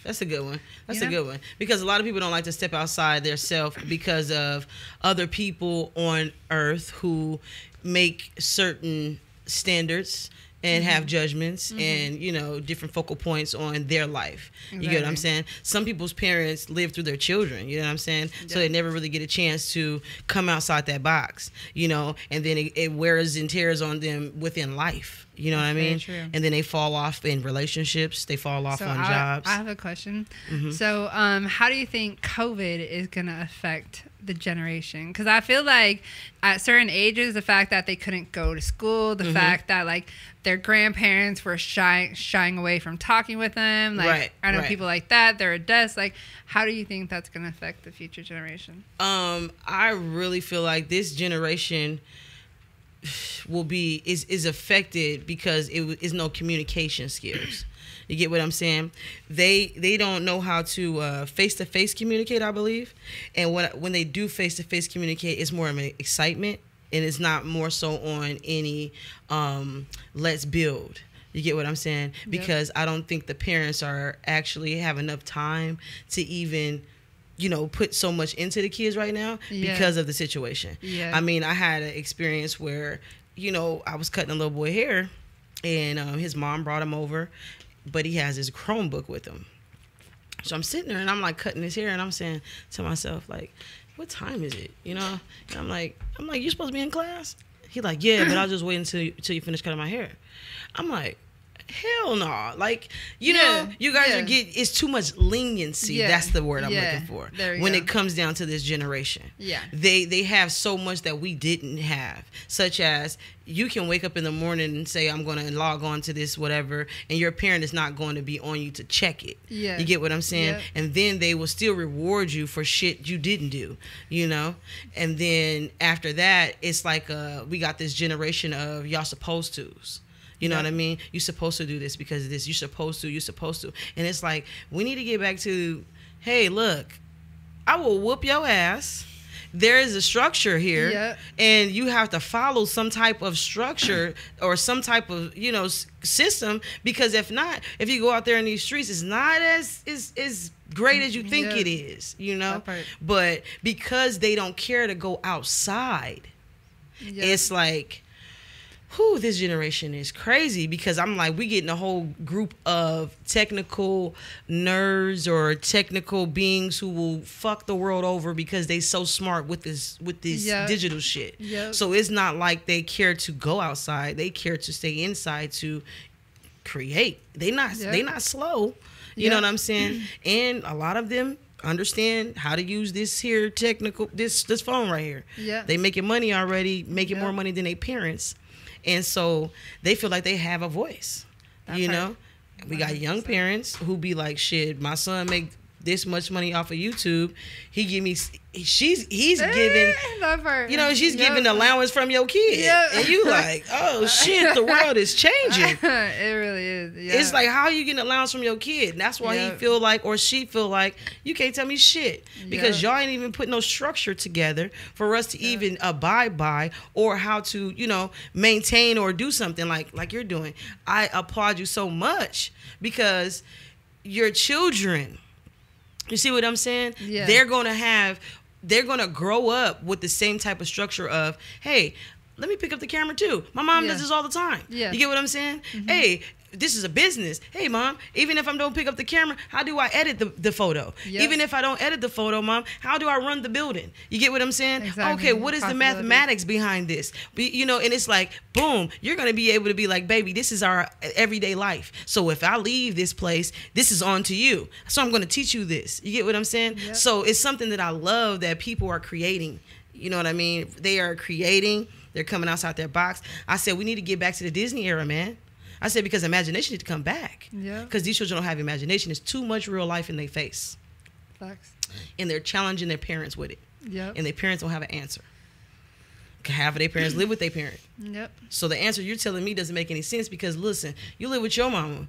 that's a good one. That's a good one, because a lot of people don't like to step outside their self because of other people on earth who make certain standards and have judgments and different focal points on their life. You get what I'm saying? Some people's parents live through their children, you know what I'm saying? So they never really get a chance to come outside that box, and then it wears and tears on them within life. You know what I mean? True. And then they fall off in relationships. They fall off on jobs. I have a question. So how do you think COVID is going to affect the generation? Because I feel like at certain ages, the fact that they couldn't go to school, the fact that like their grandparents were shying away from talking with them. Like I know people like that. They're a desk. Like how do you think that's going to affect the future generation? I really feel like this generation is affected because it is no communication skills. You get what I'm saying? They don't know how to face-to-face communicate, I believe. And when they do face-to-face communicate, it's more of an excitement, and it's not more so on any let's build. You get what I'm saying? Because I don't think the parents actually have enough time to even put so much into the kids right now because of the situation. I mean, I had an experience where, I was cutting a little boy hair, and his mom brought him over, but he has his Chromebook with him. So I'm sitting there and I'm like cutting his hair, and I'm saying to myself, like, what time is it? And I'm like, you supposed to be in class? He like, yeah, but I'll just wait until you finish cutting my hair. I'm like, hell no. Like, you know, you guys are it's too much leniency. That's the word I'm looking for. When it comes down to this generation. They have so much that we didn't have, such as you can wake up in the morning and say, I'm going to log on to this, whatever, and your parent is not going to be on you to check it. You get what I'm saying? And then they will still reward you for shit you didn't do, And then after that, it's like we got this generation of y'all supposed to's. You know what I mean? You're supposed to do this because of this. You're supposed to. And it's like, we need to get back to, hey, look, I will whoop your ass. There is a structure here, and you have to follow some type of structure or some type of, system, because if not, if you go out there in these streets, it's not as great as you think it is, But because they don't care to go outside, it's like, this generation is crazy, because I'm like, we getting a whole group of technical nerds or technical beings who will fuck the world over because they so smart with this digital shit. So it's not like they care to go outside. They care to stay inside to create. They not slow. You know what I'm saying? And a lot of them understand how to use this here this phone right here. They making money already, making more money than their parents. And so they feel like they have a voice, We got young parents who be like, shit, my son make this much money off of YouTube. He give me, he's giving, she's giving allowance from your kid. And you like, oh shit, the world is changing. It really is. It's like, how are you getting allowance from your kid? And that's why he feel like, or she feel like, you can't tell me shit, because y'all ain't even put no structure together for us to even abide by, or how to, maintain or do something like you're doing. I applaud you so much, because your children, you see what I'm saying? They're going to grow up with the same type of structure of, hey, let me pick up the camera too. My mom does this all the time. Yeah. You get what I'm saying? Hey, this is a business. Hey, Mom, even if I don't pick up the camera, how do I edit the photo? Yep. Even if I don't edit the photo, Mom, how do I run the building? You get what I'm saying? Exactly. Okay, what is the mathematics behind this? You know, and it's like, boom, you're going to be able to be like, baby, this is our everyday life. So if I leave this place, this is on to you. So I'm going to teach you this. You get what I'm saying? Yep. So it's something that I love that people are creating. You know what I mean? They are creating. They're coming outside their box. I said, we need to get back to the Disney era, man. I said, because imagination needs to come back. Yeah. Because these children don't have imagination. There's too much real life in their face. Facts. And they're challenging their parents with it. Yep. And their parents don't have an answer. Half of their parents live with their parent. Yep. So the answer you're telling me doesn't make any sense because, listen, you live with your mama.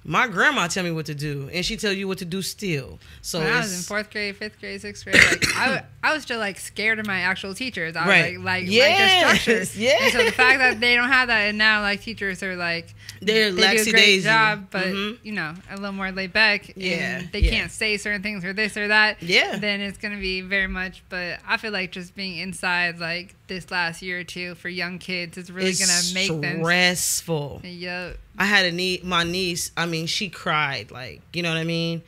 My grandma tell me what to do, and she tell you what to do still. So when I was in 4th grade, 5th grade, 6th grade, like I was still like scared of my actual teachers. I was like their structure. Yeah. And so the fact that they don't have that, and now like teachers are like they do a great daisy job, but you know, a little more laid back. Yeah. And they can't say certain things or this or that. Yeah. Then it's gonna be very much. But I feel like just being inside like this last year or two for young kids is really gonna make them stressful. Yep. I had my niece, I mean, she cried, like, you know what I mean?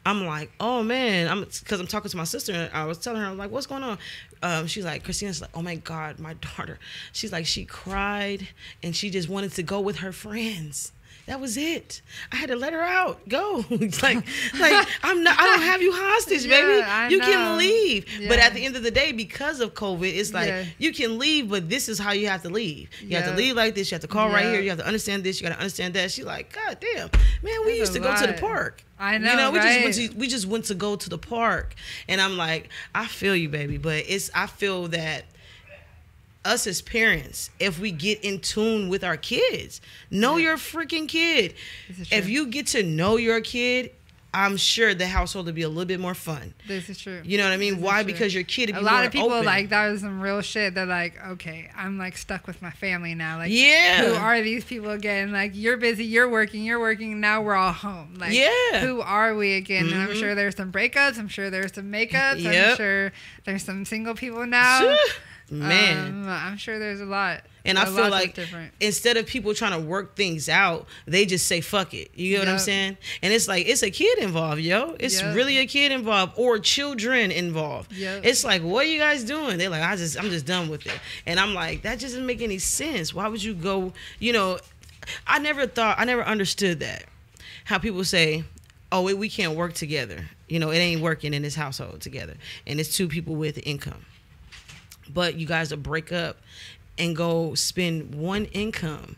I'm like, oh, man, because I'm talking to my sister, and I was telling her, I'm like, what's going on? She's like, Christina's like, oh, my God, my daughter. She's like, she cried, and she just wanted to go with her friends. That was it. I had to let her out. Go. like I don't have you hostage, baby. You can leave. Yeah. But at the end of the day, because of COVID, it's like you can leave, but this is how you have to leave. You have to leave like this. You have to call right here. You have to understand this. You got to understand that. She's like, God damn, man, we used to go to the park. I know, you know, right? we just went to go to the park, and I'm like, I feel you, baby, but I feel that us as parents, if we get in tune with our kids, know your freaking kid. If you get to know your kid, I'm sure the household will be a little bit more fun. This is true. You know what I mean? Why? Because your kid will be a lot of people open. like that was some real shit. They're like, okay, I'm like stuck with my family now. Like, yeah, who are these people again? Like, you're busy, you're working. Now we're all home. Like, who are we again? And I'm sure there's some breakups. I'm sure there's some makeups. I'm sure there's some single people now. Man, I'm sure there's a lot. And I feel like instead of people trying to work things out, they just say, fuck it. You know what I'm saying? And it's like, it's a kid involved, yo. It's really a kid involved or children involved. It's like, what are you guys doing? They're like, I'm just done with it. And I'm like, that doesn't make any sense. Why would you go, you know, I never understood that. How people say, oh, we can't work together. You know, it ain't working in this household together. And it's two people with income. But you guys will break up and go spend one income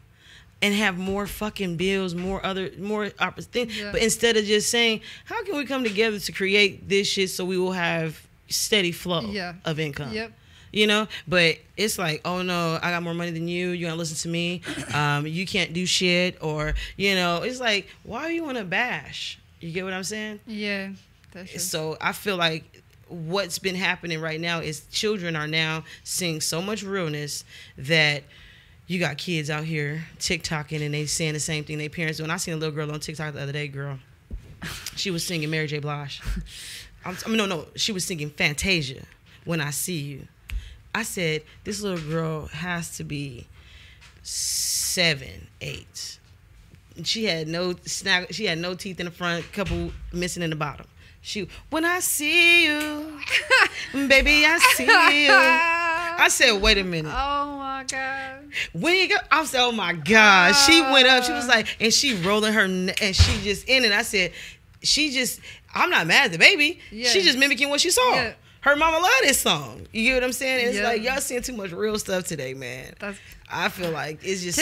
and have more fucking bills, more opportunities. Yeah. But instead of just saying, how can we come together to create this shit so we will have steady flow of income? Yep. You know, but it's like, oh no, I got more money than you. You gotta listen to me. You can't do shit, or you know, it's like, why do you want to bash? You get what I'm saying? Yeah. That's true. So I feel like what's been happening right now is children are now seeing so much realness that you got kids out here TikToking and they saying the same thing their parents do. And I seen a little girl on TikTok the other day, girl. She was singing Mary J. Blige. No, she was singing Fantasia, When I See You. I said, this little girl has to be 7, 8. And she had no teeth in the front, couple missing in the bottom. When I see you, baby, I see you. I said, wait a minute. Oh my God. When you go, I said, oh my God. She went up. She was like, and she rolling her, and she just in it. I said, I'm not mad at the baby. Yeah. She just mimicking what she saw. Yeah. Her mama love this song. You get what I'm saying? It's like, y'all seeing too much real stuff today, man. I feel like it's just.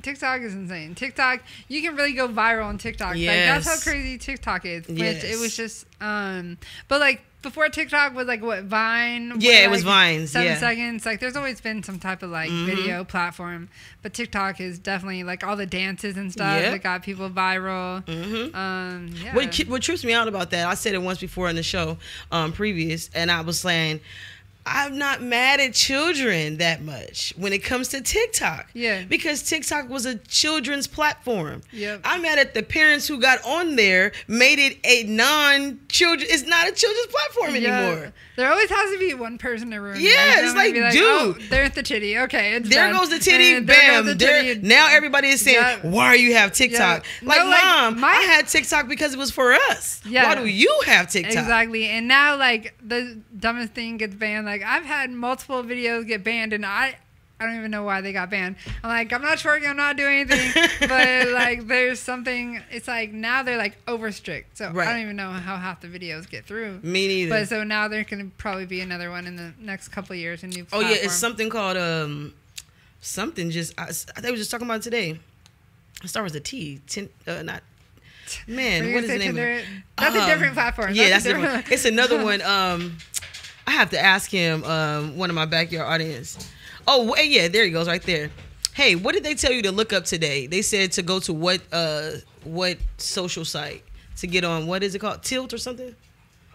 TikTok is insane. TikTok, you can really go viral on TikTok. Yes. Like, that's how crazy TikTok is. Which it was just, but like before TikTok was like what, Vine? Yeah, it was Vines. 7 seconds. Like there's always been some type of like video platform, but TikTok is definitely like all the dances and stuff that got people viral. What trips me out about that? I said it once before in the show, previous, and I was saying, I'm not mad at children that much when it comes to TikTok. Yeah. Because TikTok was a children's platform. Yep. I'm mad at the parents who got on there, made it a non-children. It's not a children's platform anymore. There always has to be one person to ruin it. Yeah, it's like, dude. Oh, there's the titty. Okay, it's there done. goes the titty. And Bam. there goes the titty. Now everybody is saying, Yeah. why do you have TikTok? Yeah. Like, No, like, Mom, I had TikTok because it was for us. Yeah. Why do you have TikTok? Exactly. And now, like, the dumbest thing gets banned. Like, I've had multiple videos get banned, and I don't even know why they got banned. I'm like, I'm not twerking, I'm not doing anything. But, like, there's something, it's like, now they're, like, over strict. So Right. I don't even know how half the videos get through. Me neither. But so now there can probably be another one in the next couple of years, a new Oh platform. yeah, it's something called something. Just I think we were just talking about it today. It starts with a T. Not. Man, Were you what is gonna the say name? Tinder? That's a different platform. Yeah, that's a different. It's another one. I have to ask him. One of my backyard audience. Oh yeah, there he goes right there. Hey, what did they tell you to look up today? They said to go to what social site to get on? What is it called? Tilt or something?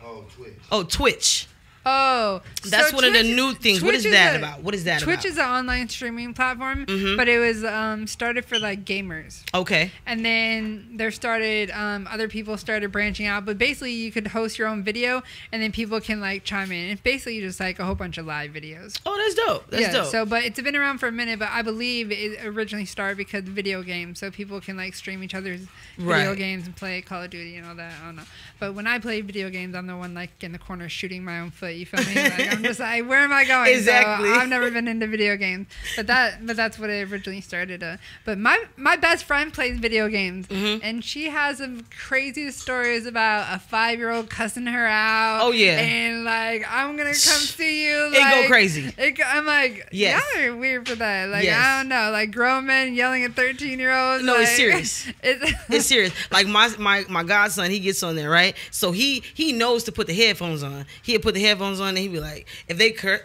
Oh, Twitch. Oh, Twitch. Oh, That's so one of the Twitch- new things. What is Twitch that a- about? What is that Twitch about? is an online streaming platform, Mhm. but it was started for like gamers. Okay. And then there started other people started branching out, but basically you could host your own video, and then people can like chime in. It's basically just like a whole bunch of live videos. Oh, that's dope. That's dope. So, but it's been around for a minute, but I believe it originally started because of video games, so people can like stream each other's video Right. games and play Call of Duty and all that. I don't know. But when I play video games, I'm the one like in the corner shooting my own foot. You feel me? Like, I'm just like, where am I going? Exactly. So I've never been into video games, but that's what it originally started. But my best friend plays video games, Mhm. and she has some crazy stories about a 5-year-old cussing her out. Oh, yeah. And like, I'm gonna come see you. It go like, crazy. I'm like, Yes. y'all are weird for that. Like, Yes. I don't know. Like, grown men yelling at 13-year-olds. No, like, it's serious. It's serious. Like my godson, he gets on there, right? So he knows to put the headphones on. He'll put the headphones on and he'll be like, if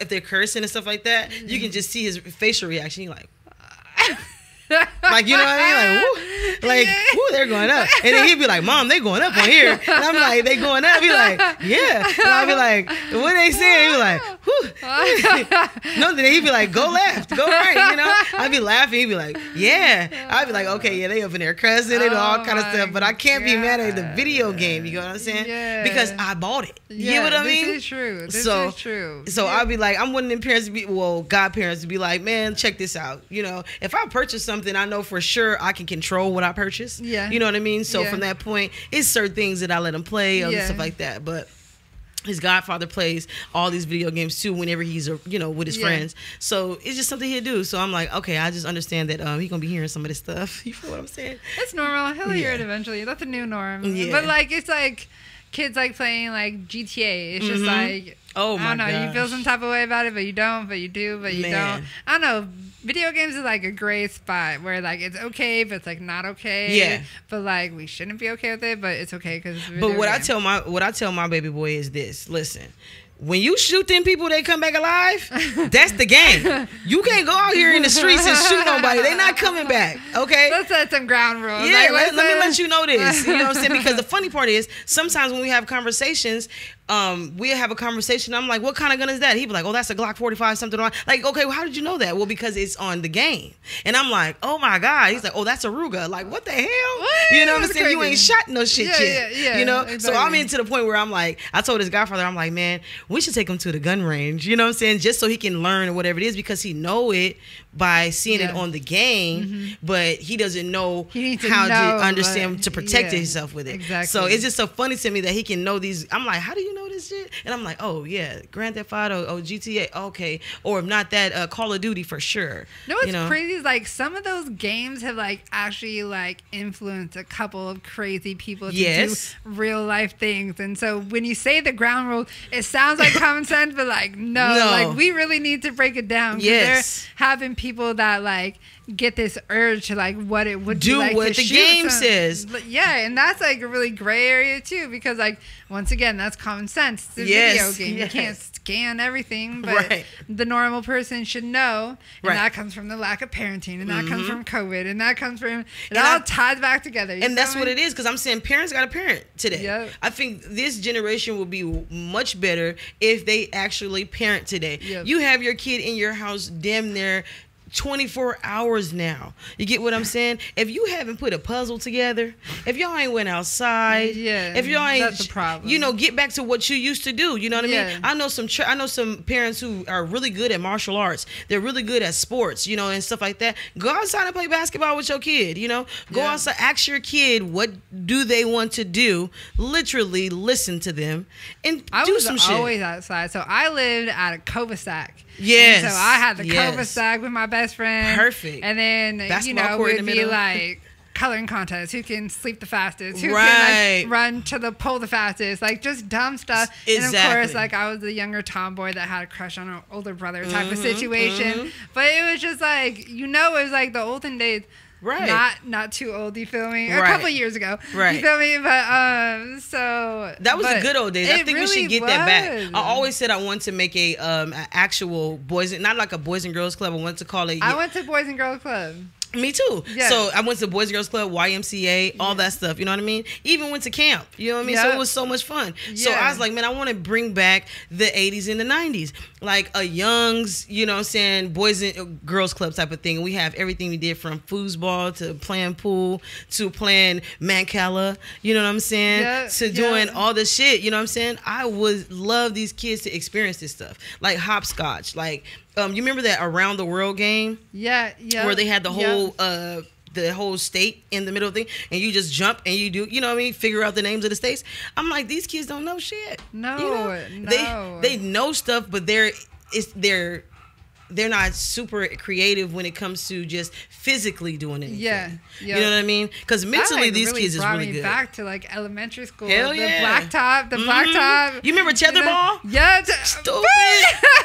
they're cursing and stuff like that, you can just see his facial reaction. He's like, like, you know what I mean? Like, woo, they're going up. And then he'd be like, Mom, they going up on here. And I'm like, they going up? He'd be like, yeah. And I'll be like, what they saying? He'd be like, whew. No, then he'd be like, go left, go right, you know? I'd be laughing. He'd be like, yeah. I'd be like, okay, yeah, they up in there cussing, they do all kind of my stuff. But I can't be mad at the God. video game, you know what I'm saying? Yeah. Because I bought it. You Yeah, know what I mean? This is true. This So- is true. So Yeah. I'd be like, I'm one of them parents to be, well, godparents to be like, man, check this out. You know, if I purchase something, I know for sure I can control what I purchase. Yeah. You know what I mean? So Yeah. from that point, it's certain things that I let him play, other Yeah. stuff like that. But his godfather plays all these video games too whenever he's, you know, with his Yeah. friends. So it's just something he'll do. So I'm like, okay, I just understand that he's going to be hearing some of this stuff. You feel what I'm saying? It's normal. He'll hear Yeah. it eventually. That's a new norm. Yeah. But like, it's like kids like playing like GTA. It's just like, Oh, my I don't know. You feel gosh. some type of way about it, but you don't. But you do. But you Man. don't. I don't know. Video games is like a gray spot where like it's okay, but it's like not okay. Yeah. But like we shouldn't be okay with it, but it's okay because. But what I tell my baby boy is this: listen, when you shoot them people, they come back alive. That's the game. You can't go out here in the streets and shoot nobody. They not coming back. Okay. Let's set some ground rules. Yeah, Like, let me let you know this. You know what I'm saying? Because the funny part is sometimes when we have conversations, we'll have a conversation. I'm like, what kind of gun is that? He'd be like, oh, that's a Glock 45, something on. Like, okay, well, how did you know that? Well, because it's on the game. And I'm like, oh my God. He's like, oh, that's a Ruger. Like, what the hell? What? You know what I'm That's saying? You crazy. ain't shot no shit Yeah, yet. yeah, you know? So exactly. I'm into the point where I'm like, I told his godfather, I'm like, man, we should take him to the gun range. You know what I'm saying? Just so he can learn or whatever it is, because he know it by seeing it Yeah. on the game, but he doesn't know He needs to how know, to understand but- to protect yeah, himself with it. exactly. So it's just so funny to me that he can know these. I'm like, how do you know this shit? And I'm like, oh yeah, Grand Theft Auto, oh GTA, okay, or if not that, Call of Duty for sure. You know what's You know? crazy is like some of those games have like actually like influenced a couple of crazy people to Yes. do real life things. And so when you say the ground rules, it sounds like common sense, but like no, No. like we really need to break it down. 'Cause Yes. they're having people that like get this urge to like what it would Do be like what to the shoot game some- says. But yeah, and that's like a really gray area too, because like once again that's common sense. sense. It's a Yes, video game. yes. You can't scan everything, but the normal person should know. And that comes from the lack of parenting, and that comes from COVID, and that comes from it all ties back together. And that's what it is, because I'm saying parents got to parent today. Yep. I think this generation will be much better if they actually parent today. Yep. You have your kid in your house damn near 24 hours now. You get what I'm saying? If you haven't put a puzzle together, if y'all ain't went outside, if y'all ain't, that's the problem. you know, get back to what you used to do. You know what I mean? I know some parents who are really good at martial arts. They're really good at sports, you know, and stuff like that. Go outside and play basketball with your kid. You know, go outside, ask your kid what do they want to do. Literally listen to them and do some shit. I was always outside, so I lived at a cul-de-sac. Yes. And so I had the cul-de-sac with my best friend. Perfect. And then, basketball court we'd be like coloring contests. Who can sleep the fastest? Who can like run to the pole the fastest? Like just dumb stuff. Exactly. And of course, like I was the younger tomboy that had a crush on an older brother type of situation. But it was just like, it was like the olden days. Right. Not too old, you feel me? A couple of years ago. Right. You feel me? But so that was the good old days. I think we should get that back. I always said I wanted to make a actual not like a boys and girls club. I wanted to call it. I went to Boys and Girls Club. Me too. Yeah. So I went to Boys and Girls Club, YMCA, all that stuff. You know what I mean? Even went to camp. You know what I mean? So it was so much fun. So I was like, man, I want to bring back the 80s and the 90s. Like a Young's, you know what I'm saying, Boys and Girls Club type of thing. And we have everything we did from foosball to playing pool to playing Mancala, you know what I'm saying? To doing all the shit, you know what I'm saying? I would love these kids to experience this stuff. Like hopscotch, like you remember that Around the World game? Yeah. Where they had the whole state in the middle of the thing, and you just jump and you do, you know what I mean? Figure out the names of the states. I'm like, these kids don't know shit. No, you know? They know stuff, but they're not super creative when it comes to just physically doing anything. You know what I mean? Because mentally, these kids is really good. Back to like elementary school. Hell the yeah. blacktop. You remember tetherball? Yeah. Stupid.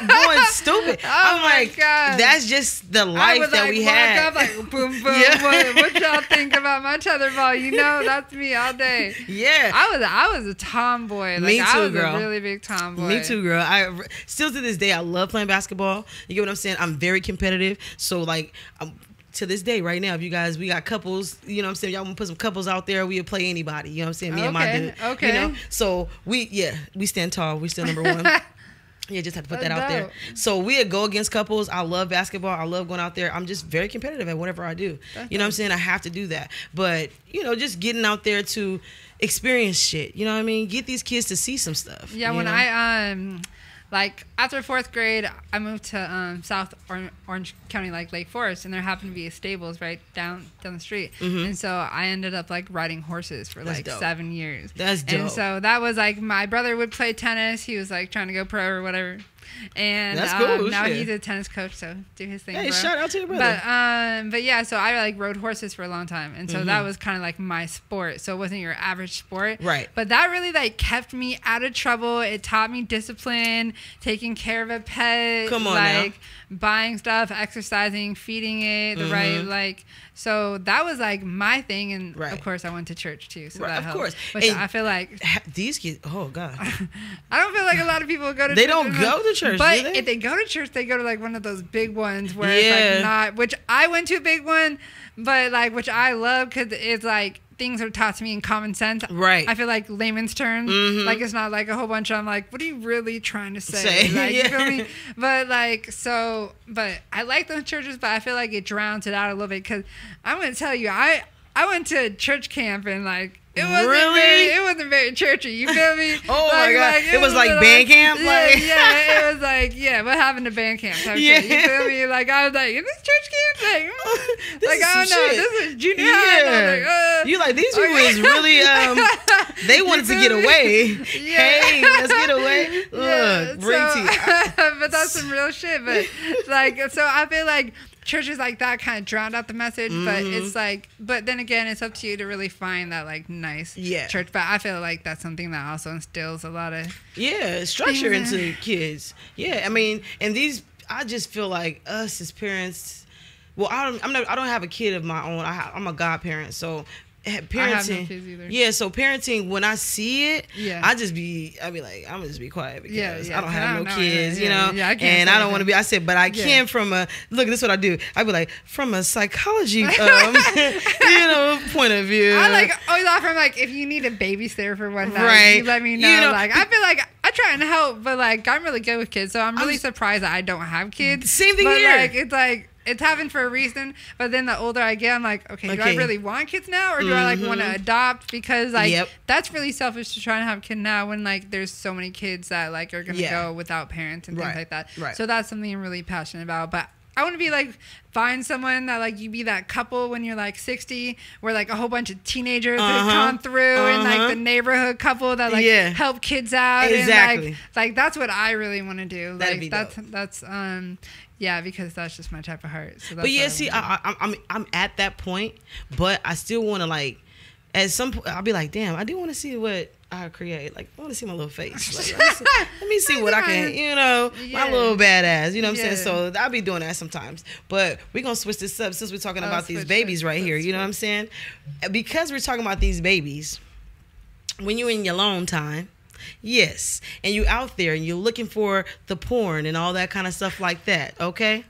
Going stupid. I'm like, God. That's just the life that we had. I would like boom, boom. What y'all think about my tetherball? You know, that's me all day. Yeah. I was a tomboy. Like, Me too, I was girl. a really big tomboy. Me too, girl. I still to this day, I love playing basketball. You get what I'm saying? I'm very competitive. So like, to this day, right now, if you guys, we got couples, you know what I'm saying? Y'all want to put some couples out there, we'll play anybody. You know what I'm saying? Me and my dude. Okay. You know? So we stand tall. We still number one. Yeah, just have to put that out there. So we go against couples. I love basketball. I love going out there. I'm just very competitive at whatever I do. You know what I'm saying? I have to do that. But, you know, just getting out there to experience shit. You know what I mean? Get these kids to see some stuff. Yeah, when I like after 4th grade, I moved to South Orange County, like Lake Forest, and there happened to be a stables right down the street. And so I ended up like riding horses for like 7 years. That's dope. And so that was like, my brother would play tennis. He was like trying to go pro or whatever. And that's cool. Now he's a tennis coach, so do his thing. Hey, bro. shout out to your brother. But yeah, so I like rode horses for a long time, and so that was kind of like my sport. So it wasn't your average sport, right? But that really like kept me out of trouble. It taught me discipline, taking care of a pet, like buying stuff, exercising, feeding it the right like. So that was like my thing, and of course I went to church too. So that helped. Of course, which I feel like these kids. Oh God, I don't feel like a lot of people go to. They don't go to church, but do they? If they go to church, they go to like one of those big ones where it's like not. Which I went to a big one, but like which I love because it's like things are taught to me in common sense. Right. I feel like layman's terms. Like it's not like a whole bunch of, I'm like, what are you really trying to say? Like, you feel me? But like, so, but I like those churches, but I feel like it drowns it out a little bit because I'm going to tell you, I went to church camp and like, it wasn't very churchy. You feel me? Oh my God. Like, it was like band camp? It was like, what happened to band camp type shit. You feel me? Like, I was like, is this church camp? Like, I don't know. This is junior high. And I was like, you like, these people is really, they wanted to get away. Hey, let's get away. Look, bring tea. But that's some real shit. But like, so I feel like churches like that kind of drowned out the message, but it's like, but then again, it's up to you to really find that like nice church. But I feel like that's something that also instills a lot of structure into kids. Yeah, I mean, and these, I just feel like us as parents. Well, I don't have a kid of my own. I'm a godparent, so parenting. I have no kids either. Yeah, so parenting, when I see it, Yeah. I be like, I'm gonna just be quiet because I don't have no know. kids, Yeah, you know. yeah, I can't and say I don't want to be. I said, but I can from a look. This is what I do. I be like, from a psychology, point of view. I always offer like, if you need a babysitter for one night, Right. you let me know. You know, like I feel like I try and help, but like I'm really good with kids, so I'm really surprised that I don't have kids. Same thing but, here. Like it's happened for a reason. But then the older I get, I'm like, okay, do I really want kids now, or do I like want to adopt? Because like that's really selfish to try and have a kid now when like there's so many kids that like are gonna go without parents and things like that. Right. So that's something I'm really passionate about. But I want to be like, find someone that like you be that couple when you're like 60, where like a whole bunch of teenagers have gone through, and like the neighborhood couple that like help kids out. Exactly. And like that's what I really want to do. That'd Like be that's yeah, because that's just my type of heart. So that's But yeah, what see, I'm at that point, but I still want to like, at some point, I'll be like, damn, I do want to see what I create. Like, I want to see my little face. Like, let me see what I can, my little badass. You know what I'm saying? So I'll be doing that sometimes. But we're going to switch this up since we're talking about these babies right here. You know what I'm saying? Because we're talking about these babies, when you're in your alone time, yes, and you out there and you're looking for the porn and all that kind of stuff like that, okay?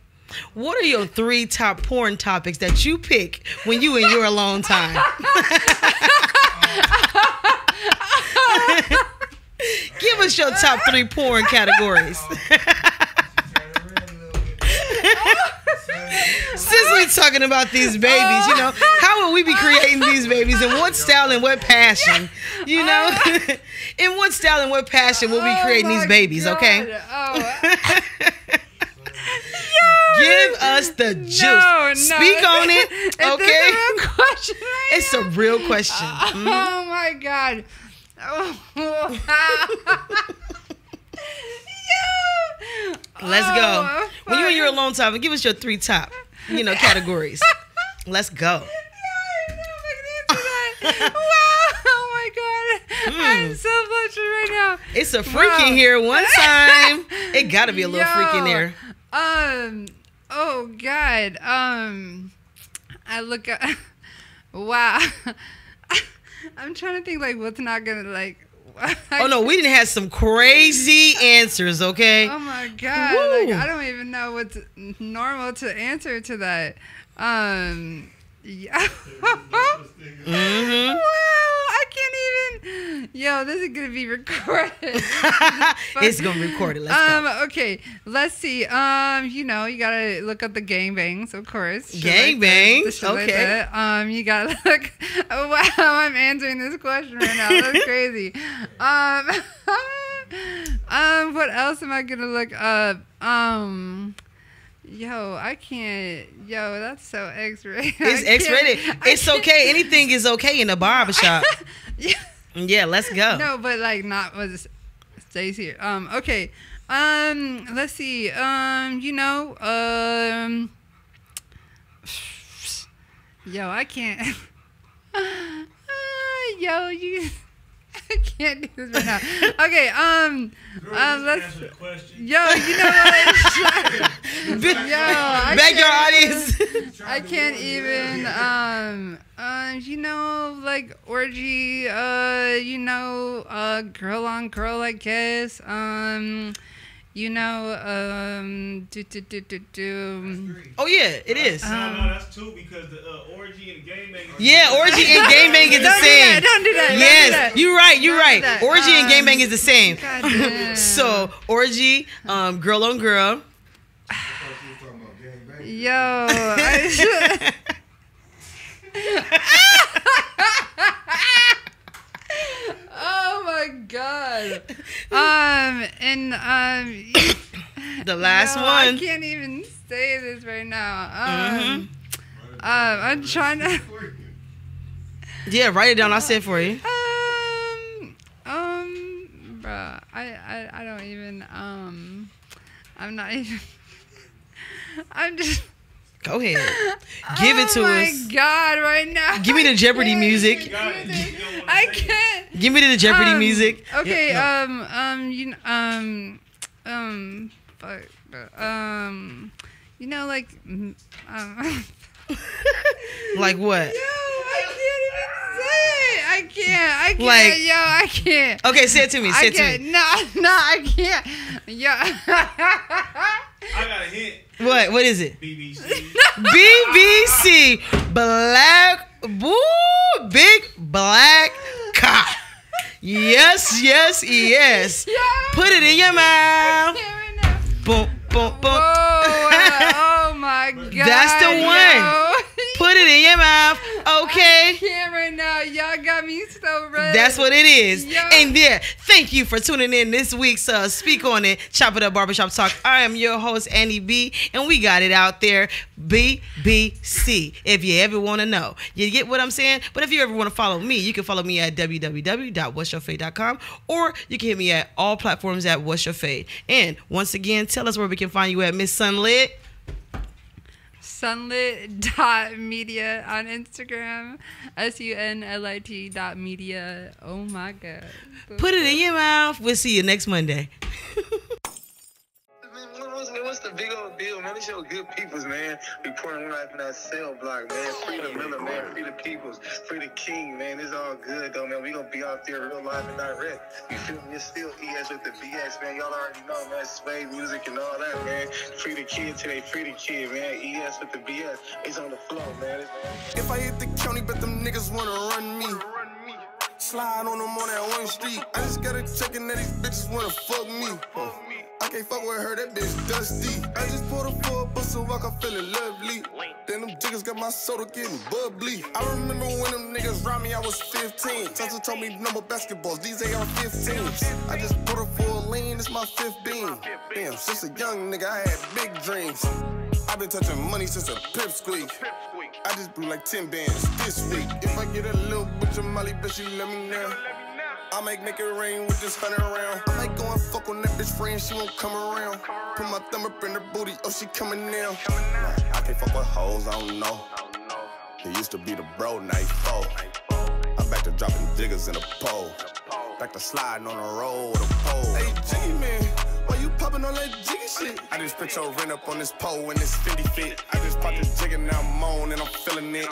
What are your 3 top porn topics that you pick when you in your alone time? Give us your top 3 porn categories. Since we're talking about these babies, how will we be creating these babies, and what style and what passion, in what style and what passion will we be creating these babies, okay? Give us the juice. No. Speak on it, okay? Is this a real question right It's a real question. Oh my God. Let's go. When you're in your alone time, give us your 3 top, categories. Let's go. Wow! Oh my God! I'm so flustered right now. It's a freak in here. One time, it got to be a little freak in there. Oh God. I look at. Wow. I'm trying to think like what's not gonna like. Oh no, we didn't have some crazy answers, okay? Oh my God! Woo. Like I don't even know what's normal to answer to that. Yeah. Wow, I can't even. Yo, this is gonna be recorded. It's gonna be recorded. Let's go. Okay, let's see. You gotta look up the gangbangs, of course. Gangbangs. Okay. You gotta look. Wow, I'm answering this question right now. That's crazy. What else am I gonna look up? Yo, I can't. Yo, that's so X-rated. It's X-rated. It's okay. Anything is okay in a barbershop. Yeah, let's go. No, but like not what stays here. Okay. Let's see. Yo, I can't. Yo, you. I can't do this right now. Okay, let's. Yo, you know what? Beg your audience. I can't even. Like orgy. Girl on girl, I guess. Oh yeah, it is. No, that's 2 because the orgy and gangbang. Yeah, orgy and gangbang is the same. Don't do that. Yes, you're right. You're right. That. Orgy and gangbang is the same. So orgy, girl on girl. Yo. Oh my God. The last one. I can't even say this right now. I'm trying to. Yeah, write it down. I'll say it for you. Bruh, I don't even. I'm not even. I'm just. Go ahead. Give it to us. Oh my God, right now. Give me the Jeopardy music. I can't. Give me the Jeopardy music. Okay, Like what? Yo, I can't even can't, Like- yo, I can't. Okay, say it to me. Say I it to can't. me. No, I can't. Yo. I got a hint. What is it? BBC. BBC. Black. Woo. Big black cock. Yes, yes, yes. Yo. Put it in your mouth. I can't right now. Boom, boom, boom. Whoa, oh my God. That's the one. Yo. Put it in your mouth. I Okay. can't right now. Y'all got me so red. That's what it is. Yeah. And yeah, thank you for tuning in this week's Speak On It, Chop It Up Barbershop Talk. I am your host, Annie B, and we got it out there, BBC, if you ever want to know. You get what I'm saying? But if you ever want to follow me, you can follow me at www.whatsyourfade.com, or you can hit me at all platforms at What's Your Fade. And once again, tell us where we can find you at, Miss Sunlit. Sunlit.media on Instagram. SUNLIT.media. Oh my God. Put it in your mouth. We'll see you next Monday. What's the big old deal, man? This your good peoples, man. We pouring life in that cell block, man. Free the Miller, man. Free the peoples. Free the king, man. It's all good, though, man. We gonna be out there real live and direct. You feel me? It's still ES with the BS, man. Y'all already know, man. Sway music and all that, man. Free the kid today. Free the kid, man. ES with the BS. It's on the floor, man. If I hit the county, bet them niggas wanna run me. Slide on them on that one street. I just got a checkin' that these bitches wanna fuck me. I can't fuck with her, that bitch dusty. I just poured a full bustle walk, I'm feeling lovely. Then them jiggers got my soda getting bubbly. I remember when them niggas robbed me, I was 15. Tessa told me no more basketballs, these AR-15s. I just put her full lean, it's my 5th beam. Damn, since a young nigga, I had big dreams. I've been touching money since a pip squeak. I just blew like 10 bands this week. If I get a little bitch of Molly, bet she let me know. I might make it rain with this 100 round. I might go and fuck on that bitch friend, she won't come around. Put my thumb up in her booty, oh she coming now. I can't fuck with hoes, I don't know. It used to be the bro, night 4. I'm back to dropping diggers in a pole. Back to sliding on the road with a pole. Hey Jiggy man, why you popping on that jiggy shit? I just put your rent up on this pole and this 50 fit. I just popped this jigger, now I'm on and I'm feeling it.